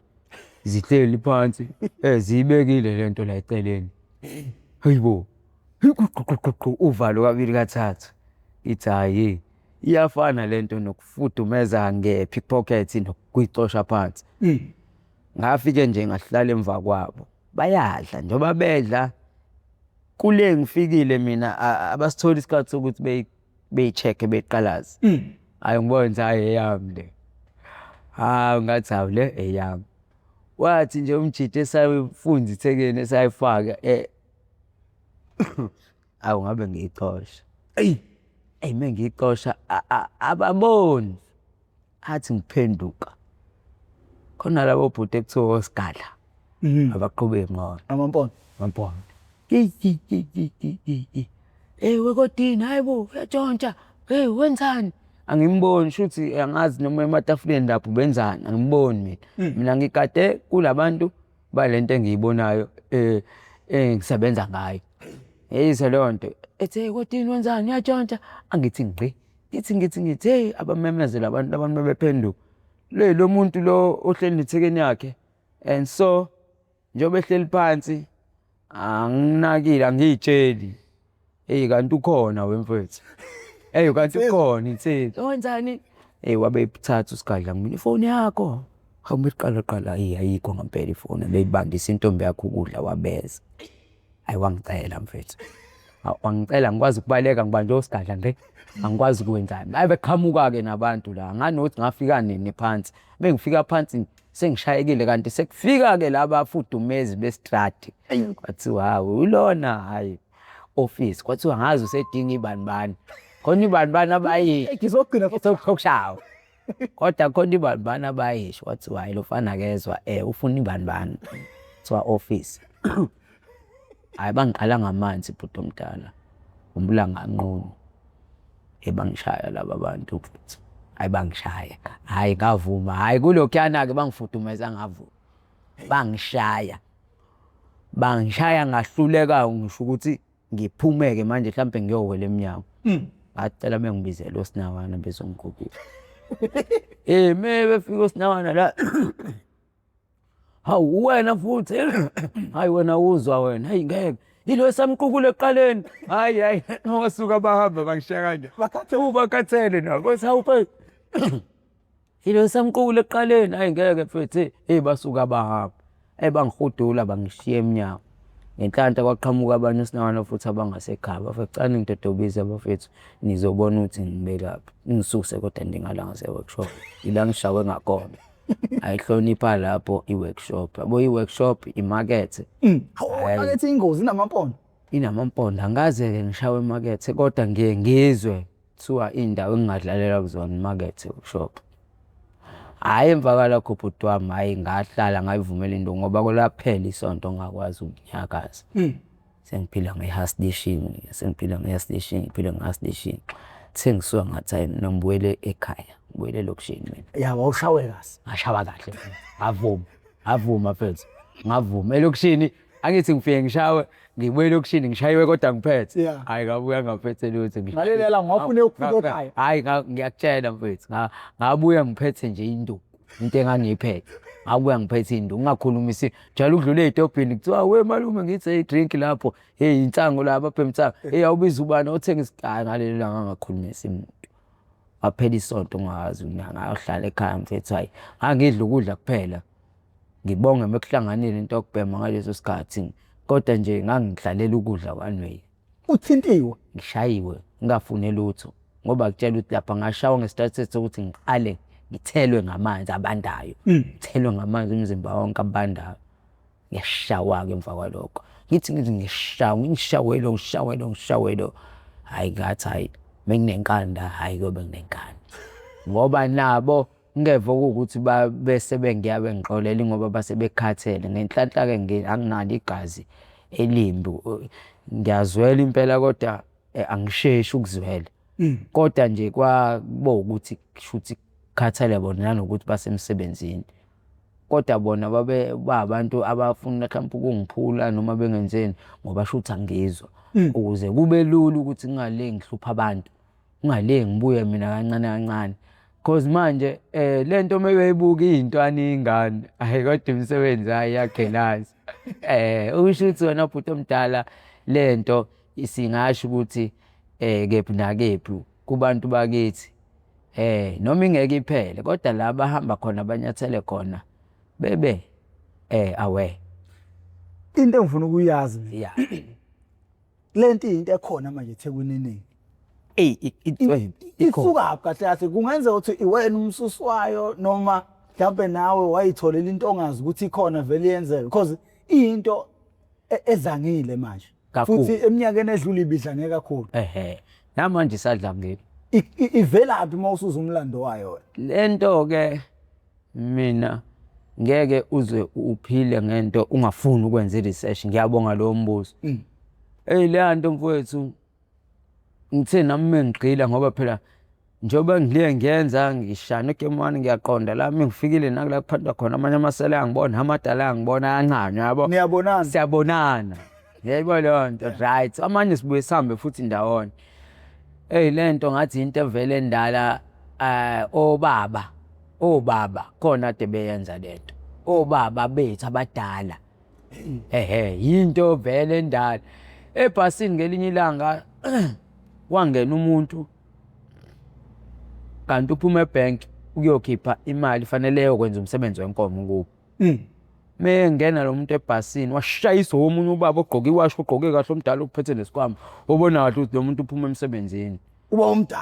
zihleli phansi ziyibekile lento la eceleni. Hayibo uvalo kabili kathathu ithi hayi iyafana lento nokufudumeza nge-pickpocket nokuyixosha phansi. Ngafike nje ngahlala emva kwabo bayadla njengoba bedla kule ngifikile mina abasithola isikhathi sokuthi beyi-check beyiqalaza. Hayi ngibona hayi eyami le ngathi hawu le eyami wathi nje umjidi esayifunza ithekeni esayifaka awu ngabe ngiyixosha mengiyixosha ababoni athi ngiphenduka khona labo bhuti ekuthiwa osigala abaqhube ngqondo amampondo amampondo wekodini hayibo uyatshontsha wenzani angimboni shuthi angazi noma ematafuleni lapho benzani angimboni mina ngikade kulabantu balento engiyibonayo ngisebenza ngayo yize leyo nto ethi kodini wenzani uyatshontsha angithi ngqi ngithi abamemezela abantu bephenduka lo muntu lo ohleli nethekeni yakhe and so njengoba ehleli phansi anginakile angiyitsheli kanti ukhona wemfethu kanti ukhona insizwa wenzani wabe ethatha usigadla ngimini ifoni yakho awumiqala ayikho ngempela ifoni beyibandisa intombi yakho ukudla wabeza wangicela mfethu wangicela ngikwazi ukubaleka ngibanje usigadla nje angikwazi ukwenzani beqhamuka ke nabantu la nganothi ngafika nini phansi bengifika phansi sengishayekile kanti sekufika ke laba afudumezi bestrati kwathiwa hawu ulona hayi office kwathiwa ngazi usedinga ibani khona ibani abayisho ngizogcina sokushawa kodwa khona ibani abayisho kwathiwa hayi lofana kezwa ufuna ibani kuthiwa office hayi bangiqala ngamanzi bhuti omdala umbulanga nqunu bangishaya laba bantu hayi bangishaya hayi ngavuma hayi kulokhuyana ke bangifudumeza ngavuma bangishaya ngahluleka ngisho ukuthi ngiphumeke manje mhlambe ngiyowela eminyango ngacela bengibizela osinawana bezongigugula befika osinawana la hawu wena futhi hayi wena uzwa wena hayi ngeke yilo esamqukule eqaleni hayi wasuka bahamba bangishaya kanje bakhathele nako kothi hawu yilo esamqukule eqaleni hayi ngeke mfethu basuka bahamba bangihudula bangishiya eminyango ngenhlanhla kwaqhamuka abanye osinawana futhi abangasekhaya bafecane ngidodobise abafethu nizobona ukuthi ngibekaphi ngisuse kodwa ndingala ngase-workshop ila ngishawe ngakhona ayihlonipha lapho i-workshop yabo i-workshop imakethe akethi ingozi inamampondo angaze-ke ngishawe emakethe kodwa ngiye ngizwe kuthiwa iy'ndawo engingadlalela kuzona imakethe workshop hhayi emva kwalokho bhuti wami hhayi ngahlala ngayivumela into ngoba kulaphela isonto ngakwazi ukunyakaza sengiphila nge-husdation ngiphila nge-husdation sengisuka ngathi hayi nongibuyele ekhaya ngibuyele elokishini mina wawushawe kahle ngashawa kahle ngavuma mfethu ngavuma elokishini angithi ngifike ngishawe ngibuye elokishini ngishayiwe kodwa ngiphethe hayi ngabuya ngaphethe lutho ngalelela ngwafune ukufika ekhaya hayi ngiyakutshela mfethu ngabuya ngiphethe nje into engangiyiphethe ngabuya ngiphethe into ungakhulumisi njalo udlule ezitobhini kuthiwa we malume ngithi drink lapho insango la abaphe awubiza ubani othenga isikayi ngalelela ngangakhulumisi umuntu waphela isonto ungazi ngayohlala ekhaya mfethu hayi ngangidla ukudla kuphela ngibonge mekuhlanganile into yokubhema ngaleso sikhathi kodwa nje ngangidlalela ukudla kwanwey uthintiwe ngishayiwe ngingafune lutho ngoba kutshela ukuthi lapha ngashawa ngesitathi ukuthi ngiqale ngithelwe ngamanzi abandayo ngithelwe ngamanzi umzimba wonke abandayo ngiyashawa ke emva kwalokho ngithi ngishawelo hayi ngathi hayi menginenkanda hayi kobe nginenkanda ngoba nabo ngeva ukuthi bese bengiyabe ngixolela ngoba base bekhathele ngenhlanhla ke anginalo igazi elimbi ngiyazwela impela kodwa angisheshi ukuzwela kodwa nje kwabo ukuthi shuthi khathele bona nanokuthi basemsebenzini kodwa bona babantu abafuna mhlawumbe ukungiphula noma bengenzeni ngoba shuthi angizwa ukuze kube lula ukuthi ngingale ngihlupha abantu ngingale ngibuye mina kancane cause manje lento mebeyibuka izintwana izingane hayi kodwa umsebenzi hayi yakhelasi usho ukuthi wena bhuti omdala lento isingasho ukuthi kephi nakephi kubantu bakithi noma ingeke iphele kodwa la bahamba khona abanyathele khona bebe aware into engifuna ukuyazi lento into ekhona manje eThekwini isuka kahle kungenzeka ukuthi iwena umsusi wayo noma mhlawumbe nawe wayitholela into ongazi ukuthi ikhona vele yenzeke because into ezangile manje futhi eminyakeni edlule ibidlane kakhulu namanje isadla ngeke ivelaphi mawusuza umlando wayo lento ke mina ngeke uze uphile ngento ungafuni ukwenza research ngiyabonga lo mbuzo le nto mfowethu ngithe nami mengigqila ngoba phela njengoba ngiliye ngiyenza ngishana egame 1 ngiyaqonda la mengifikile nakula kuphathwa khona amanye amasela ayangibona amadala ayangibona ayancanywa yabo. Niyabonana? Siyabonana. Yebo leyo nto right. Amanye sibuye sihambe futhi ndawonye. Lento ngathi into evele endala obaba khona ade beyenza lento. Obaba bethu abadala. Into vele endala. Ebhasini ngelinye ilanga wangena umuntu kanti uphuma ebank ukuyokhipha imali fanele yokwenza umsebenzi wenkomo kubo. Mengena lo muntu ebhasini washayisa omunye ubaba ogqoke iwashi ogqoke kahle omdala uphethe nesikhwama. Ubona kahle ukuthi lo muntu uphuma emsebenzini.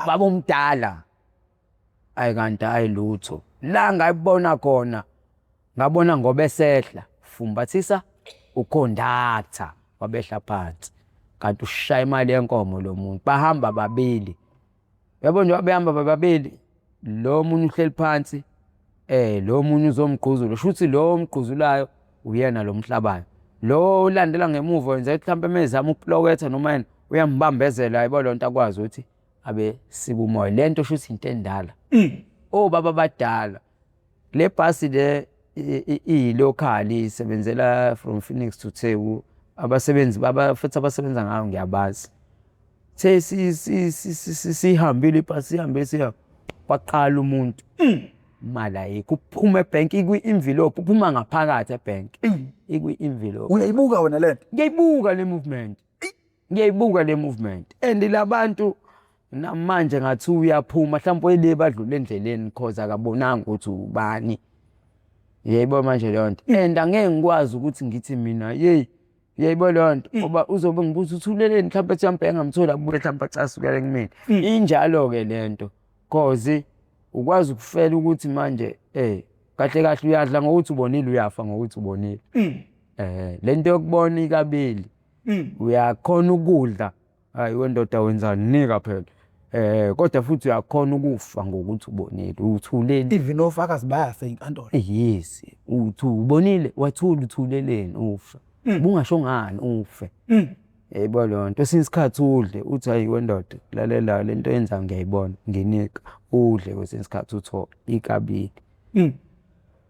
Baba omdala. Kanti hayi lutho. La ngayibona khona ngabona ngoba esehla fumbathisa uconductor wabehla phansi. Kanti ushaya imali yenkomo lo muntu. Bahamba babili. Yabo nje babehamba babili. Lo munye uhleli phansi. Lo munye uzomgquzula. Shuthi lo omgquzulayo uyena lo mhlabayo. Lo ulandela ngemuva wenza mhlawumbe emezama ukuploketha noma yena uyambambezela yabo lonto akwazi ukuthi abe sika umoya. Lento shuthi into endala. Obaba abadala. Le bhasi le ilocal isebenzela from Phoenix to Theku. Abasebenzi futhi abasebenza ngayo ngiyabazi. Sihambile ibhasi sihambe waqala umuntu imali ayikho uphuma ebank ikwi-envelope uphuma ngaphakathi ebank ikwi-envelope. Uyayibuka wena lento? Ngiyayibuka le movement and labantu namanje ngathi uyaphuma mhlawumbe oyile badlula endleleni because akabonanga ukuthi ubani. Yebo manje leyo nto and angeke ngikwazi ukuthi ngithi mina yebo leyo nto ngoba uzobe ngibuza uthuleleni mhlawumbe mhlawumbe engamthola kubuye mhlawumbe acasukele kumina. Injalo ke lento cause ukwazi ukufela ukuthi manje kahle kahle uyadla ngokuthi ubonile uyafa ngokuthi ubonile. Lento yokubona ikabili uyakhona ukudla hayi wendoda wenzani nika phela. Kodwa futhi uyakhona ukufa ngokuthi ubonile uthuleni. Even ofakazi bayafa enkantolo. Yes, ubonile wathula uthuleleni ufa. Bungasho ngani ufe. Yebo lonto sinsikhathi udle uthi hayi wendoda lalela lento yenza ngiyayibona nginika udle kwesinsikhathi uthola ikabili.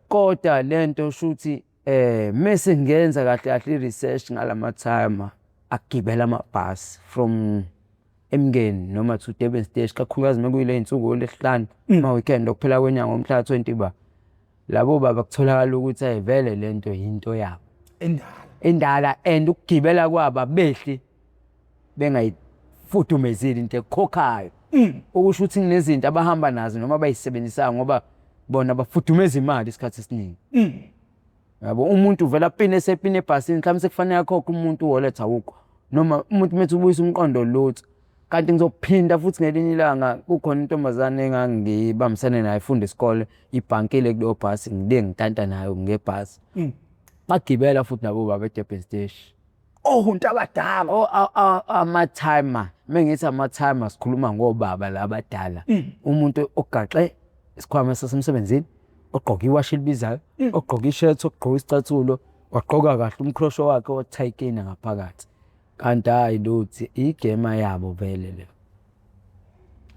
Kodwa lento shuthi mase ngenza kahle kahle research ngalama time akugibela amabhasi from Emngeni noma to Durban stage kakhulukazi mekuyile insuku lesihlanu ma weekend okuphela kwenyanga ngomhla 20 ba labo baba kutholakala ukuthi ayivele lento into yabo endala and ukugibela kwaba behli bengayifudumezile into ekhokhayo. Ukusho ukuthi kunezinto abahamba nazo noma bayisebenzisa ngoba bona bafudumeza imali isikhathi esiningi. Yabo umuntu uvela apine esepine ebhasini mhlawumbe sekufanele akhokhe umuntu wallet awukho noma umuntu methu ubuyisa umqondo lutho. Kanti ngizophinda futhi ngelinye ilanga kukhona intombazane engangibambisene nayo ifunda isikole ibhankile kuleyo bhasi ngide ngitanta nayo ngebhasi. Bagibela futhi nabo baba eDurban stage. Ohuntu abadala ama-timer mengithi ama-timer sikhuluma ngobaba labadala. Umuntu ogaxe isikhwama sasemsebenzini ogqoka iwashi elibizayo ogqoka ishirt ogqoka isicathulo wagqoka kahle umkrosho wakhe othayikina ngaphakathi. Kanti hayi luthi igema yabo vele le.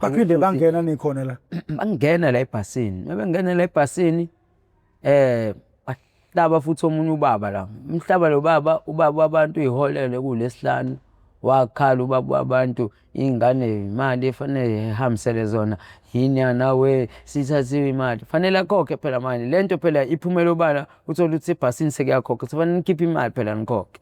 Baphinde bangena nikhona la. Bangena la ebhasini. Mebengena la ebhasini bahlaba futhi omunye ubaba la. Umhlaba lo baba ubaba abantu iholele kulesihlanu wakhala ubaba wabantu ingane imali efanele ehambisele zona yini nawe sithathiwe imali fanele akhokhe phela manje lento phela iphumela obala uthola ukuthi ebhasini sekuyakhokha kufanele nikhiphe imali phela nikhokhe.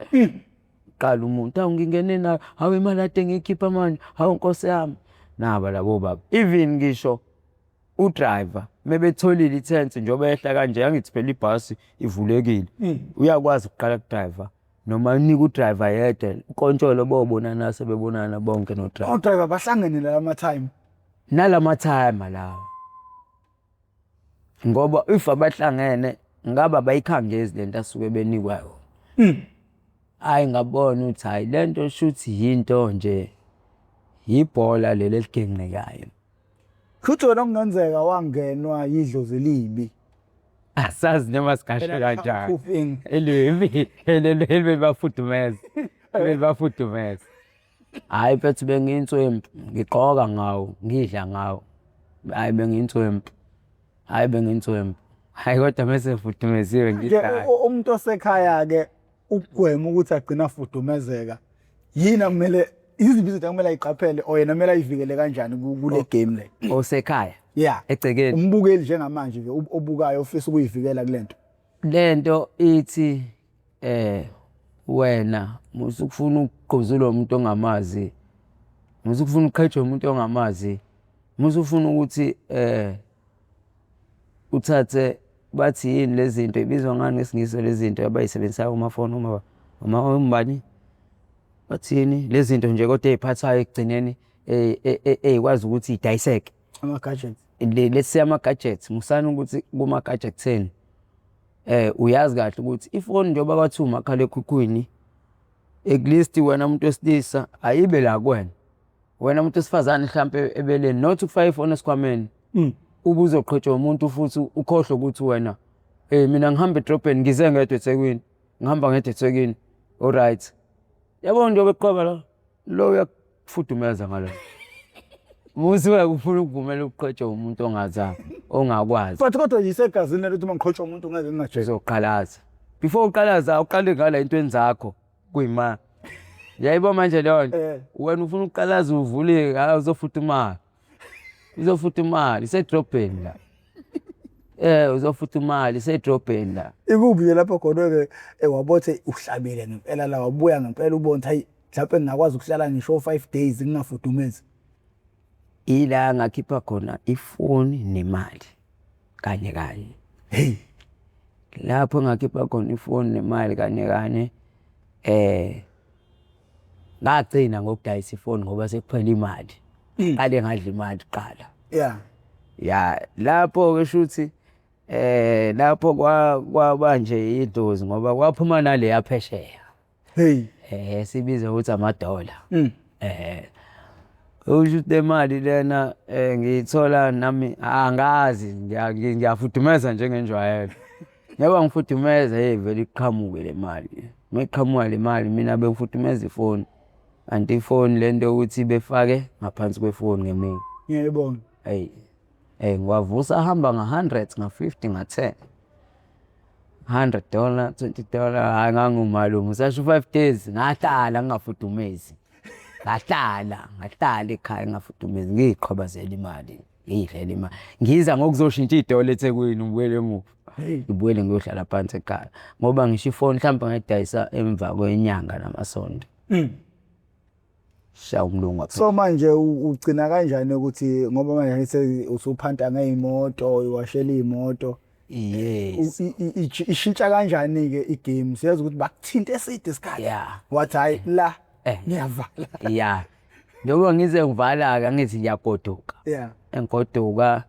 Qala umuntu awungingene nayo hawe imali ade ngikhipha manje hawu Nkosi yami naba labo baba even ngisho udriver mebetholile itense njoba ehla kanje yangithi phela ibhasi ivulekile uyakwazi ukuqala kudriver noma unika udriver yedwa ukontsholo bobonana sebebonana bonke no driver. Driver bahlangene la time nalama time la ngoba if abahlangene ngaba bayikhangezi lento asuke benikwayo. Hayi ngabona ukuthi hayi lento shuthi yinto nje ibhola leli eligenqekayo. Futhi wena kungenzeka wangenwa yidlozi elibi. Asazi noma sikasho kanjani. Elwe bafudumeza. Bafudumeza. Hayi mfethu bengiyinswempu, ngigqoka ngawo, ngidla ngawo. Hayi bengiyinswempu. Hayi bengiyinswempu. Hayi kodwa mase ngifudumezile ngidlala. Umuntu osekhaya-ke ukugwema ukuthi agcine afudumezeka, yini akumele, yiziphi izinto akumele ayiqaphele or yena kumele ayivikele kanjani kule game le? Osekhaya? Yeah. Egcekeni? Umbukeli njengamanje nje obukayo ofisa ukuyivikela kule nto. Lento ithi wena musukufuna ukugquzula umuntu ongamazi, musukufuna ukuqhejwa umuntu ongamazi, musufuna ukuthi uthathe bathi yini lezi zinto ibizwa ngani ngesingisi lezi zinto abayisebenzisayo kumafoni umbani bathini lezi zinto nje kodwa eziphathayo ekugcineni ezikwazi ukuthi idayiseke Ama-gadgets. let's say ama-gadgets musana ukuthi kuma-gadget 10 uyazi kahle ukuthi ifoni njengoba kwathiwa umakhalekhukhwini at least wena umuntu wesilisa ayibe la kuwena, wena umuntu wesifazane mhlampe ebeleni not ukufaka ifoni esikhwameni ubuzoqhutshwa umuntu futhi ukhohlwe ukuthi wena mina ngihamba edrobheni ngize ngedwa eThekwini, ngihamba ngedwa eThekwini, alright yabona njengoba eqhoba lo uyakufudumeza ngalo musi uyakufuna ukuvumela ukuqhutshwa umuntu ongazayo ongakwazi But kodwa yisegazini lento uma ngiqhotshwa umuntu ngeke ngingajezi. uzoqhalaza before uqalaza uqale ngala intweni zakho kuyima yayibo manje leyo wena ufuna ukuqalaza uvuleke hayi uzofuthumala uzofuthumala isedrobheni la uzofuthumala isedrobheni la Ikuphi nje lapho khona-ke wabothe uhlabile ngempela la wabuya ngempela ubona hayi mhlawumbe ngingakwazi ukuhlala ngisho 5 days ngingafudumezi. ila ngakhipha khona ifoni nemali kanye kanye. Hey, Lapho ngakhipha khona ifoni nemali kanye kanye ngagcina ngokudayisa ifoni ngoba sekuphela imali. Qale ngadla imali qala. yeah. Ya lapho ke shuthi lapho kwaba nje idlozi ngoba kwaphuma nale yaphesheya. Hey. Sibiza ukuthi amadola. Usho imali lena ngiyithola nami angazi ngiyafudumeza njengenjwayelo. Ngoba ngifudumeza vele iqhamuke le mali. Meqhamuka le mali mina bengifudumeza ifoni. Anti ifoni lento ukuthi befake ngaphansi kwefoni ngemini. Ngiyayibona. Ngiwavusa ahamba nga100 nga50 nga10. $100 $20 hayi ngangumalume sasho 5 days ngahlala ngingafudumezi. Ngahlala ekhaya ngingafudumezi ngiqhobazela imali. Ngidlela imali. Ngiza ngokuzoshintsha idola eThekwini ngibuyele emuva. Ngibuyele ngiyohlala phansi ekhaya ngoba ngisho ifoni mhlawumbe ngidayisa emva kwenyanga namasonto. Shaya umlungu apha. So manje ugcina kanjani ukuthi ngoba manje usuphanta ngezimoto uwashela izimoto? Yes. Ishintsha kanjani ke igame? Siyazi ukuthi bakuthinta eside isikhathi. Yeah. Wathi hayi la ngiyavala. Yeah. Njengoba ngize ngivala ke ngithi ngiyagoduka. Yeah. Engigoduka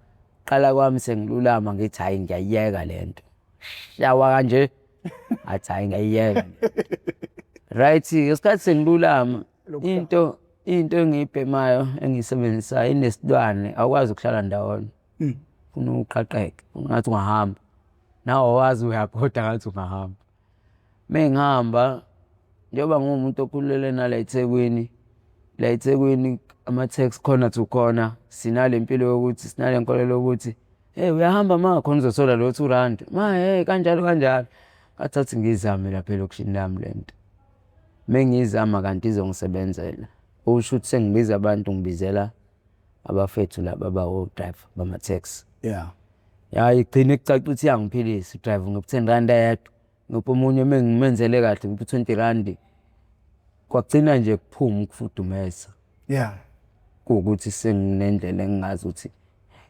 qala kwami sengilulama ngithi hayi ngiyayeka lento. Shawa kanje athi hayi ngiyayeka. Right isikhathi sengilulama into engiyibhemayo engisebenzisayo inesidwane awukwazi ukuhlala ndawonye. Ufuna uqhaqheke ungathi ungahamba nawe wazi uyabhoda ngathi ungahamba. Mengihamba njengoba ngumuntu okhulele nala eThekwini ama-taxi khona to khona sinale impilo yokuthi sinale nkolelo ukuthi uyahamba ma khona uzothola lo R2 ma kanjalo athathi ngizame lapha elokishini lami lento. Mengizama kanti izongisebenzela usho ukuthi sengibiza abantu ngibizela abafethu laba abawo-driver bama-taxi. Yeah. Ya igcine kucaca ukuthi yangiphilisa udriver ngiphi R10 yedwa ngipho omunye mengimenzele kahle ngiphi R20 kwagcina nje kuphuma ukufudumeza. Yeah. Ukuthi senginendlela engingazi ukuthi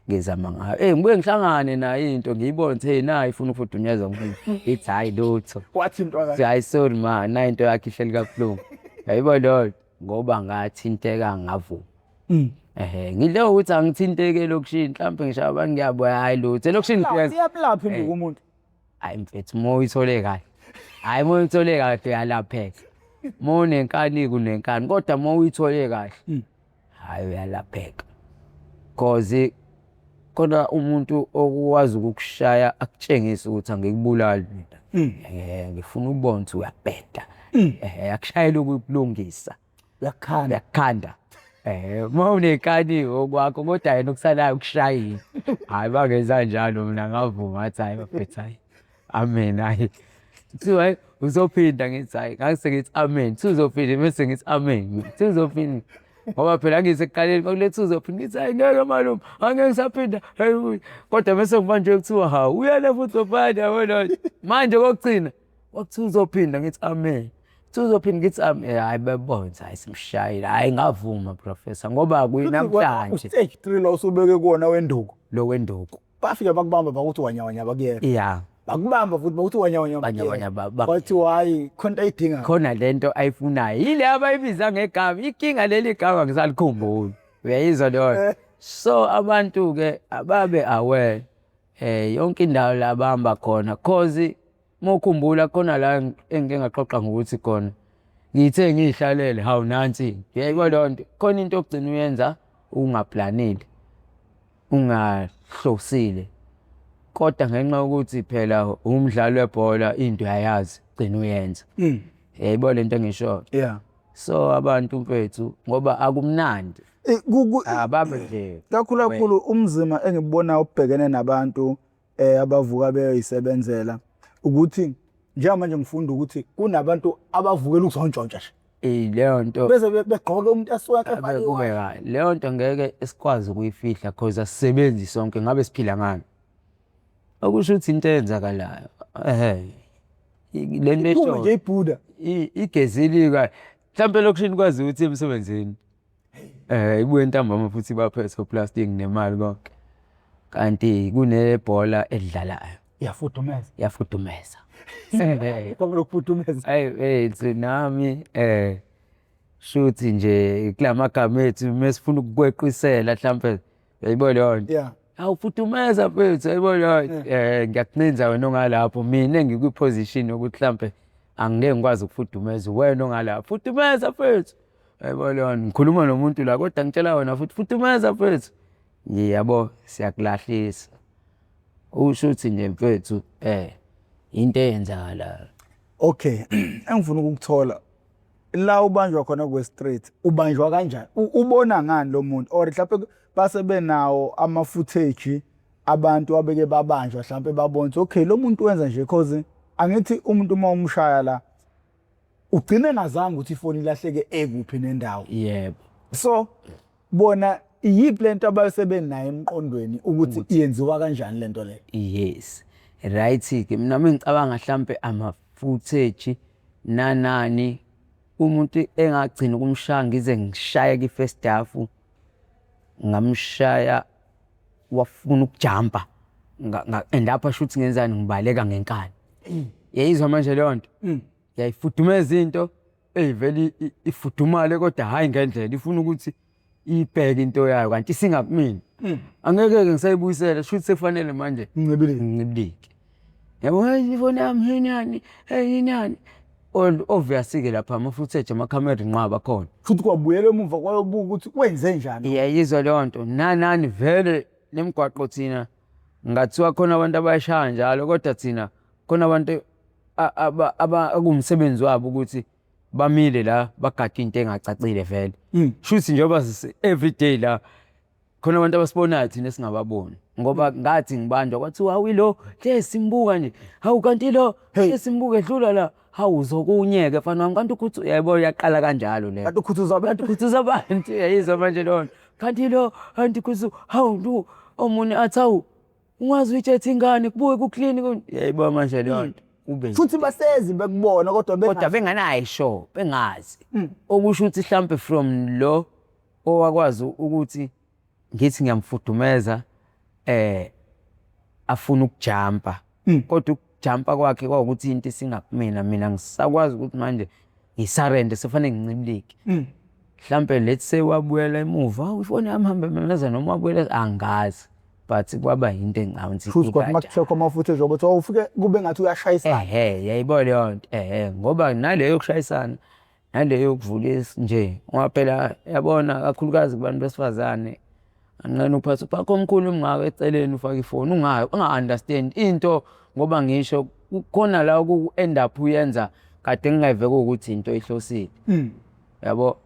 ngizama ngayo. Ngibuye ngihlangane nayo into ngiyibone ukuthi nayi ifuna ukufudunyezwa ngimi. Ithi hayi lutho. Wathi into akahle. Hayi sorry ma nayi into yakhe ihleli kabuhlungu. Yayibona lo ngoba ngathinteka ngavuma. Ngidle ukuthi angithinteke lokishini mhlawumbe ngishaya abantu ngiyabuya hayi lutho elokishini Siyaphi nje umuntu. Hayi mfethu moyithole kahle. Hayi moyithole kahle uyalapheka. Monenkani kunenkani kodwa moyithole kahle. Hayi uyalapheka. Cause kodwa umuntu okwazi ukukushaya akutshengisa ukuthi angikubulali mina. Ngifuna ukubona ukuthi uyabheda. Akushayela ukulungisa. uyakhanda uma unekani okwakho kodwa yena okusalayo ukushayile hayi bangenza njalo mina ngavuma ngathi hayi bafethu hayi amen hayi kuthiwa hayi uzophinda ngithi hayi ngase ngithi amen uzophinda bese ngithi amen uzophinda ngoba phela angisekuqaleni bakuletha uzophinda ngithi hayi ngeke malume angeke ngisaphinda kodwa bese manje kuthiwa hawu uyale futhi uzophinda yabona manje kokugcina wakuthiwa uzophinda ngithi amen uzophinda ngithi hayi bebona hayi simshayile hayi ngavuma professor ngoba kuyinamhlanje stage 3 la usubeke kuona wenduku lo wenduku bafika bakubamba bakuthi wanyawanya bakuyeka yeah bakubamba futhi bakuthi wanyawanya bathi hayi khona ayidinga khona lento ayifunayo yile abayibiza ngegama ikinga leli gama ngisalikhumbula uyayizwa leyo so abantu ke ababe aware yonke indawo la bahamba khona cause mokhumbula khona la engike ngaxoxa ngokuthi khona ngithe ngihlalele hawu nansi yebo lonto khona into ogcina uyenza ungaplanile ungahlosile kodwa ngenxa yokuthi phela umdlalo webhola into uyayazi gcina uyenza yebo lento engisho yeah so abantu mfethu ngoba akumnandi ababe nje kakhulu umzima engibona ubhekene nabantu abavuka beyisebenzela ukuthi njengamanje ngifunda ukuthi kunabantu abavukela ukuzontshontsha leyo nto bese begqoke umuntu asuka kubeka leyo nto ngeke esikwazi ukuyifihla because asisebenzi sonke ngabe siphila ngani okusho ukuthi into eyenzakalayo le nto nje ibhuda igezilika mhlawumbe lokushini kwazi ukuthi emsebenzini ibuye ntambama futhi baphethe plastic nemali konke kanti kunebhola edlalayo yafudumeza kokufudumeza nami shuthi nje kulamagama ethu mesifuna ukukweqisela mhlawumbe yayibona leyo nto awufudumeza mfethu yayibona ngiyakuninza wena ongalapho mina engikwiposition yokuthi mhlawumbe angeke ngikwazi ukufudumeza wena ongalapho fudumeza mfethu yayibona ngikhuluma nomuntu la kodwa ngitshela wena futhi fudumeza mfethu yabo siyakulahlisa ushuthi nje mfethu into eyenzakalayo okay engifuna ukukuthola la ubanjwa khona kwe street ubanjwa kanjani ubona ngani lo muntu or mhlawumbe base benawo ama footage abantu abeke babanjwa mhlawumbe babona okay lo muntu wenza nje cause angithi umuntu uma umshaya la ugcine ngazange ukuthi ifoni ilahleke ekuphi nendawo yebo so bona iyiphi lento abasebenayo emqondweni ukuthi iyenziwa kanjani lento le yes right ke mina ngicabanga mhlambe ama footage nanani umuntu engagcina ukumshaya ngize ngishaya ki first half ngamshaya wafuna ukujumpa lapha shuthi ngenzani ngibaleka ngenkani yayizwa manje leyo nto yayifudumeza into vele ifudumale kodwa hayi ngendlela ifuna ukuthi ibheke into yayo kanti singakumina angeke ngisayibuyisela shuthi sefanele manje ngincibilike yabo ifoni yami yini obviously ke lapha ama footage ama camera nqaba khona futhi kwabuyela emuva kwayobuka ukuthi wenze njani yayizwa leyo nto nanani vele nemgwaqo thina ngathiwa khona abantu abayashaya njalo kodwa thina khona abantu akumsebenzi wabo ukuthi bamile la bagada into engacacile vele shuthi njengoba everyday la khona abantu abasibonayo thina singababoni ngoba ngathi ngibanjwa kwathiwa awilo simbuka nje hawu kanti lo simbuka edlula la hawu uzokunyeke mfana wami kanti ukuthi yayibona uyaqala kanjalo le kanti ukhuthuza abantu yayizwa manje lona kanti lo kanti kuzu hawu lu omunye athawu ungazi uyithethi ingane kubuye kuclean yayibona manje lona futhi basezi bekubona kodwa benganayo show bengazi okusho ukuthi mhlambe from lo owakwazi ukuthi ngithi ngiyamfudumeza afuna ukujumpa kodwa ukujumpa kwakhe kwaukuthi into singakumina mina ngisakwazi ukuthi manje ngisarende sefanele ngincibilike mhlambe let's say wabuyela emuva ifoni yami hambe memeza noma wabuyela angazi but kwaba into engcaunsi futhi kodwa makuchekwa ama footage ukuthi ufike kube ngathi uyashayisana yayibona leyo nto ngoba naleyo kushayisana naleyo kuvulisa nje ngoba phela yabona kakhulukazi kubantu besifazane angena uphatha phakho omkhulu umngaka eceleni ufaka ifoni unga-understand into ngoba ngisho khona la ku end up uyenza kade ngingayiveka ukuthi into ihlosile yabo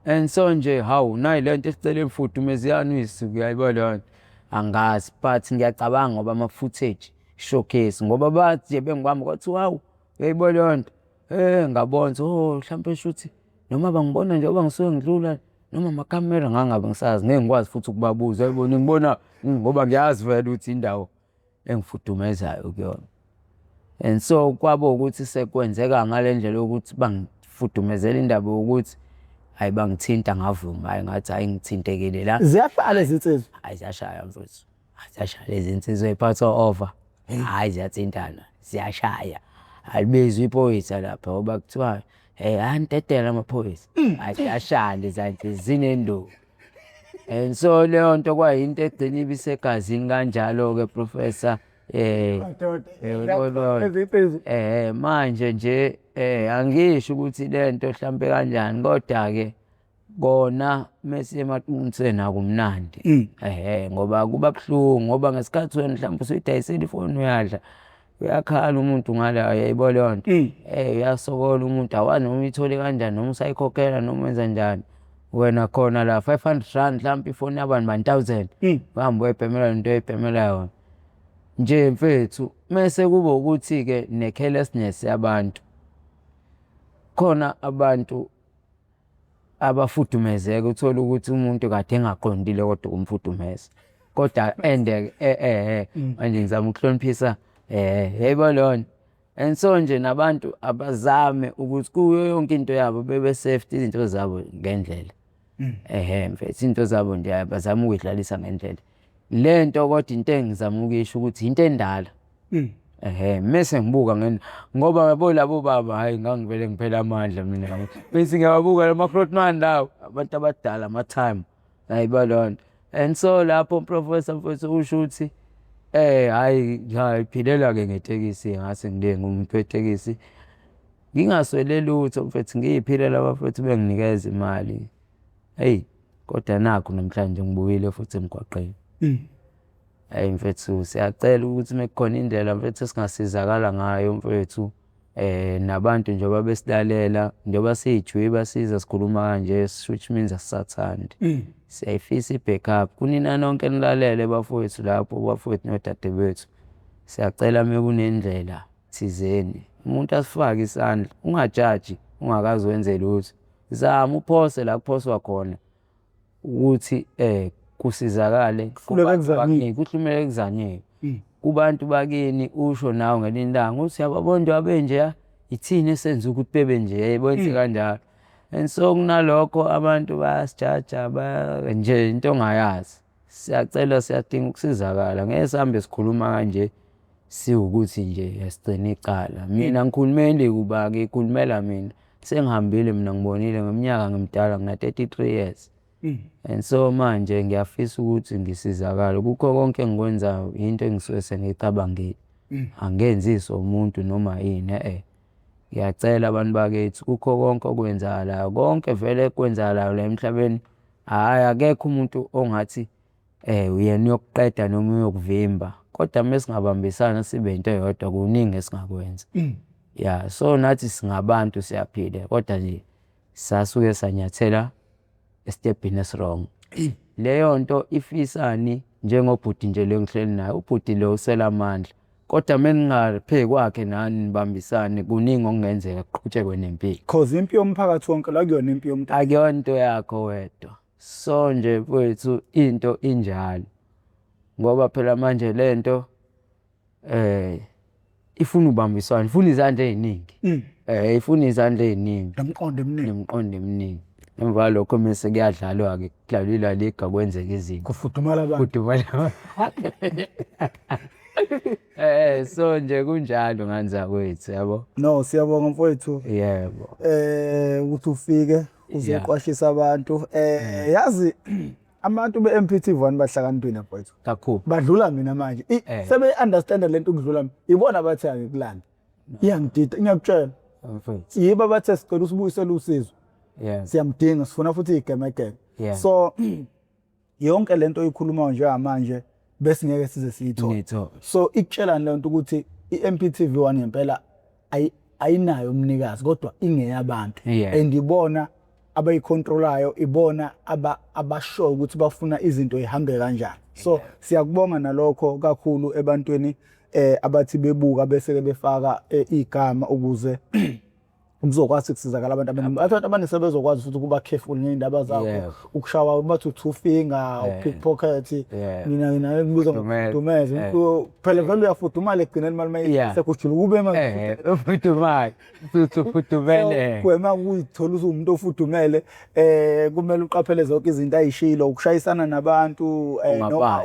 and so nje hawu nayi lento esicela emfudumeziyani uyisuku uyayibona angazi but ngiyacabanga ngoba ama-footage showcase ngoba bathi nje bengibamba kwathi hawu uyayibona leyo nto ngabona mhlawumpe shuthi noma bangibona njengoba ngisuke ngidlula noma amakhamera ngangabe ngisazi ngeke ngikwazi futhi ukubabuza uyayibona ngibona ngoba ngiyazi vele ukuthi indawo engifudumezayo kuyona. And so kwabo ukuthi sekwenzeka ngale ndlela yokuthi bangifudumezela indaba yokuthi hayi bangithinta ngavuma hayi ngathi hayi ngithintekile la ziyashaya lezi nsizwa hayi ziyashaya mfowethu ziyashaya lezi nsizwa ey'phathwa over hayi ziyathintana ziyashaya alibizwa iphoyisa lapha ngoba kuthiwa antetela amaphoyisa ayashaya lezi zinto zinenduku. And so leyo nto kwayinto egcina ibisegazini kanjalo-ke Professor manje nje angisho ukuthi lento mhlampe kanjani kodwa-ke kona mesiye emaqinisweni akumnandi ngoba kuba buhlungu ngoba ngesikhathi wena mhlawumbe usuyidayisela ifoni uyadla uyakhala umuntu ngala uyayibona leyo nto uyasokola umuntu awazi noma uyithole kanjani noma usayikhokhela noma wenza njani wena khona la 500 rand mhlawumbe ifoni yabani 1000 uhambe uyayibhemela into oyibhemela yona nje mfethu. Mese kuba ukuthi-ke ne-carelessness yabantu khona abantu abafudumezeka uthola ukuthi umuntu kade engaqondile kodwa kumfudumeza kodwa ende manje ngizama ukuhloniphisa yayibona leyo nto. And so nje nabantu abazame ukuthi kuyo yonke into yabo bebe safety izinto zabo ngendlela mfethu izinto zabo nje bazama ukuyidlalisa ngendlela lento kodwa into engizama ukuyisho ukuthi into endala mese ngibuka ngoba yabo labo baba hayi ngangivele ngiphela amandla mina bese ngiyababuka lama-Grootman lawo abantu abadala ama-time ayibona leyo nto. And so lapho Professor mfethu usho ukuthi hayi ngiyayiphilela-ke ngetekisi ngase ngile ngumuntu wetekisi ngingaswele lutho mfethu ngiyiphilela abafethu benginikeza imali kodwa nakho namhlanje ngibuyile futhi emgwaqeni. Hayi mfethu siyacela ukuthi mekukhona indlela mfethu esingasizakala ngayo mfethu nabantu njengoba besilalela njengoba siyijwiba siza sikhuluma kanje which means asisathandi siyayifisa i-backup kunina nonke nilalele bafowethu lapho bafowethu nodade bethu siyacela mekunendlela thizeni umuntu asifake isandla ungajaji ungakazi wenze lutho zama uphose la kuphoswa khona ukuthi kusizakale kuhlumele kuzanyeke kubantu bakini usho nawe ngelinye ilanga uthi yababona abenje ithini esenza ukuthi bebe nje yayibona kanjalo. And so kunalokho abantu bayasijaja nje into ongayazi siyacela siyadinga ukusizakala ngeke sihambe sikhuluma kanje siwukuthi nje yasigcina icala mina ngikhulumeli kuba ngikhulumela mina sengihambile mina ngibonile ngeminyaka ngimdala ngina 33 years. And so manje ngiyafisa ukuthi ngisizakale kukho konke engikwenzayo into engisuke sengicabangile angenzisi umuntu noma yini ngiyacela abantu bakethu kukho konke okwenzakalayo konke vele kwenzakalayo la emhlabeni hayi akekho umuntu ongathi uyena uyokuqeda noma uyokuvimba kodwa mesingabambisana sibe into eyodwa kuningi esingakwenza so nathi singabantu siyaphila kodwa nje sasuke sanyathela estepini esirong leyo nto ifisani njengobhuti nje lengihleli naye ubhuti lo usela amandla kodwa meningaphe kwakhe nani nibambisane kuningi okungenzeka kuqhutshekwe nempilo cause impi yomphakathi wonke la kuyona impi yomuntu akuyona into yakho wedwa so nje mfowethu into injalo ngoba phela manje lento ifuna ubambisana ifuna izandla eziningi ifuna izandla eziningi nemqondo eminingi emva lokho mase kuyadlalwa-ke kudlalwa La Liga kwenzeka izinto kufudumala abantu so nje kunjalo nganza kwethu yabo. No siyabonga mfowethu yebo ukuthi ufike uzoqwashisa abantu yazi abantu be-MPT1 bahlakaniphile mfowethu kakhulu badlula mina manje sebe understand lento ukudlula mina ibona bathi ayikulanda iyangidida ngiyakutshela mfowethu yiba bathe sicela usibuyisele usizo siyamdinga sifuna futhi igemegeme so yonke lento oyikhulumayo njengamanje bese ngeke size siyithola so ikutshelani lento ukuthi i-MPTV1 ngempela ayinayo umnikazi kodwa ingeyabantu and ibona abayicontrolayo ibona abasho ukuthi bafuna izinto ihambe kanjani. So siyakubonga nalokho kakhulu ebantweni abathi bebuka bese ke befaka igama ukuze kuzokwazi ukusizakala abantu abaningi. Abantu abaningi sebezokwazi futhi ukuba careful ngendaba zakho, ukushawa bathi two finger, pickpocket, mina ngibuza ngidumeze. Phela vele uyafudumala ekugcineni mali sekujula kube manje ufudumala ufudumele. Kwema ukuthola umuntu ofudumele kumele uqaphele zonke izinto ayishilo, ukushayisana nabantu noma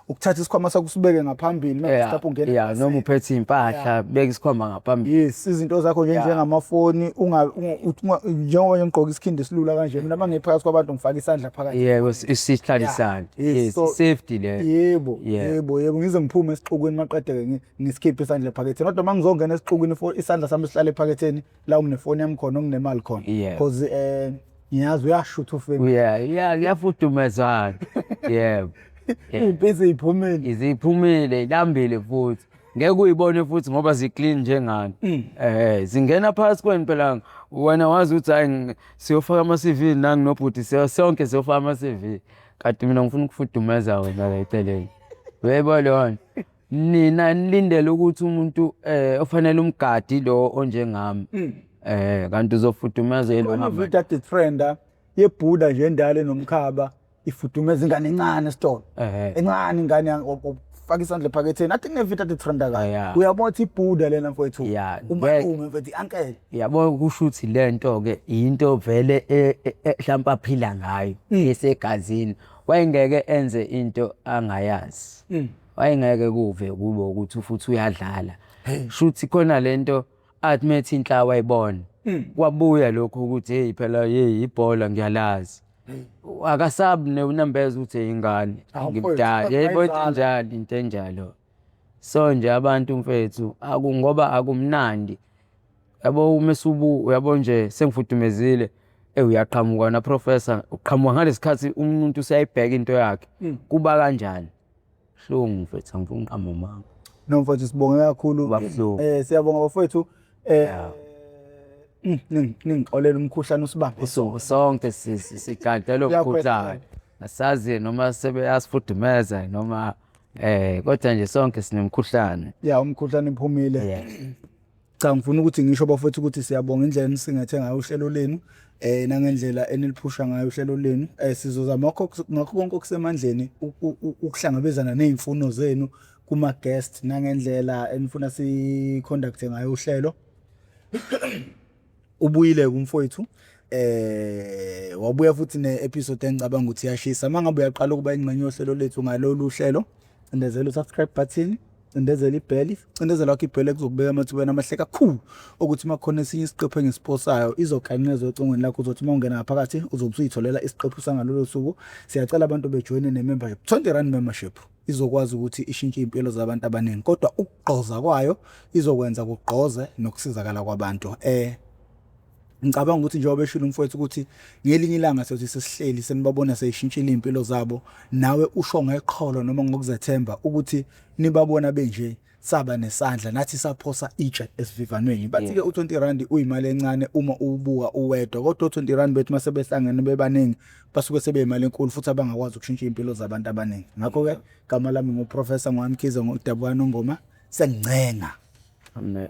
ukuthatha isikhwama sakho usibeke ngaphambili lapho ungena noma uphethe impahla beka isikhwama ngaphambili. Yes, izinto zakho njengamafoni njengoba ngigqoka isikhindi esilula kanje mina mangiphakathi kwabantu ngifaka isandla phakathi. Yebo, isihlalisana. Yes, safety le. Yebo ngize ngiphume esixukwini maqedeke ngisikhiphe isandla ephaketheni. Kodwa mangizongena esixukwini isandla sami sihlale ephaketheni la nginefoni yami khona nginemali khona because ngiyazi uyashutha ufeni. Kuyafudumezana. Yebo. Impisi iziphumile ilambile futhi ngeke uyibone futhi ngoba ziclean njengani. Zingena phakathi kweni phela wena wazi ukuthi hayi siyofaka ama CV nani nobhuti sonke siyofaka ama CV kanti mina ngifuna ukufudumeza wena la eceleni. Webo lona nina nilindele ukuthi umuntu ofanele umgadi lo onjengami kanti uzofudumeza yena hamba. Vita the trend yeBuddha nje endala nomkhaba ifudumeza ingane encane esitolo encane ingane ufaka isandla ephaketheni athi kunevita the trend ka uyabona ukuthi iBuddha lena mfowethu uma mfethu uncle yabo kusho ukuthi lento ke into vele mhlawumbe aphila ngayo esegazini wayengeke enze into angayazi wayengeke kuve kube ukuthi futhi uyadlala shuthi khona lento athi methi inhlawa ayibona kwabuya lokho ukuthi hey phela ibhola ngiyalazi akasabi neunambeza ukuthi ingane ngimdala yebo njalo into enjalo. So nje abantu mfethu ngoba akumnandi yabo umesubu uyabo nje sengifudumezile uyaqhamuka na professor uqhamuka ngalesikhathi umuntu usayibheka into yakhe kuba kanjani hlungu mfethu angifuni uqhamuka mama no mfethu sibonge kakhulu siyabonga bafowethu ningixolela umkhuhlane usibambe sonke sigadela ukukhuhlana asazi noma sebeyasifudumeza noma kodwa nje sonke sinemkhuhlane umkhuhlane iphumile cha ngifuna ukuthi ngisho bafowethu ukuthi siyabonga indlela enisingethe ngayo uhlelo lenu nangendlela eniliphusha ngayo uhlelo lenu sizozama ngakho konke okusemandleni ukuhlangabezana nezimfuno zenu kuma guest nangendlela enifuna si conduct ngayo uhlelo. Ubuyile kumfowethu wabuya futhi ne-episode engicabanga ukuthi yashisa mangabe uyaqala ukuba ingxenye yohlelo lethu ngalolu hlelo cindezela subscribe button cindezela ibheli cindezela wakho ibheli kuzokubeka amathubeni amahle kakhulu ukuthi makhona esinye isiqephu engisiposayo izoganqezwa ocongweni lakho uzothi mawungena ngaphakathi uzobusuyitholela isiqephu sangalolo suku. Siyacela abantu bejoine ne-membership R20 membership izokwazi ukuthi ishintshe impilo zabantu abaningi kodwa ukugqoza kwayo izokwenza kugqoze nokusizakala kwabantu. Ngicabanga ukuthi njengoba beshilo umfowethu ukuthi ngelinye ilanga sothi sesihleli senibabona seyishintshile impilo zabo nawe usho ngeqholo noma ngokuzethemba ukuthi nibabona benje saba nesandla nathi saphosa itshe esivivanweni bathi ke u20 uyimali encane uma ubuka uwedwa kodwa u20 bethu mase behlangene bebaningi basuke sebe imali enkulu futhi abangakwazi ukushintsha impilo zabantu abaningi. Ngakho ke igama lami nguprofessor Mwamkhize ngoDabwana Ngoma sengincenga. Amen.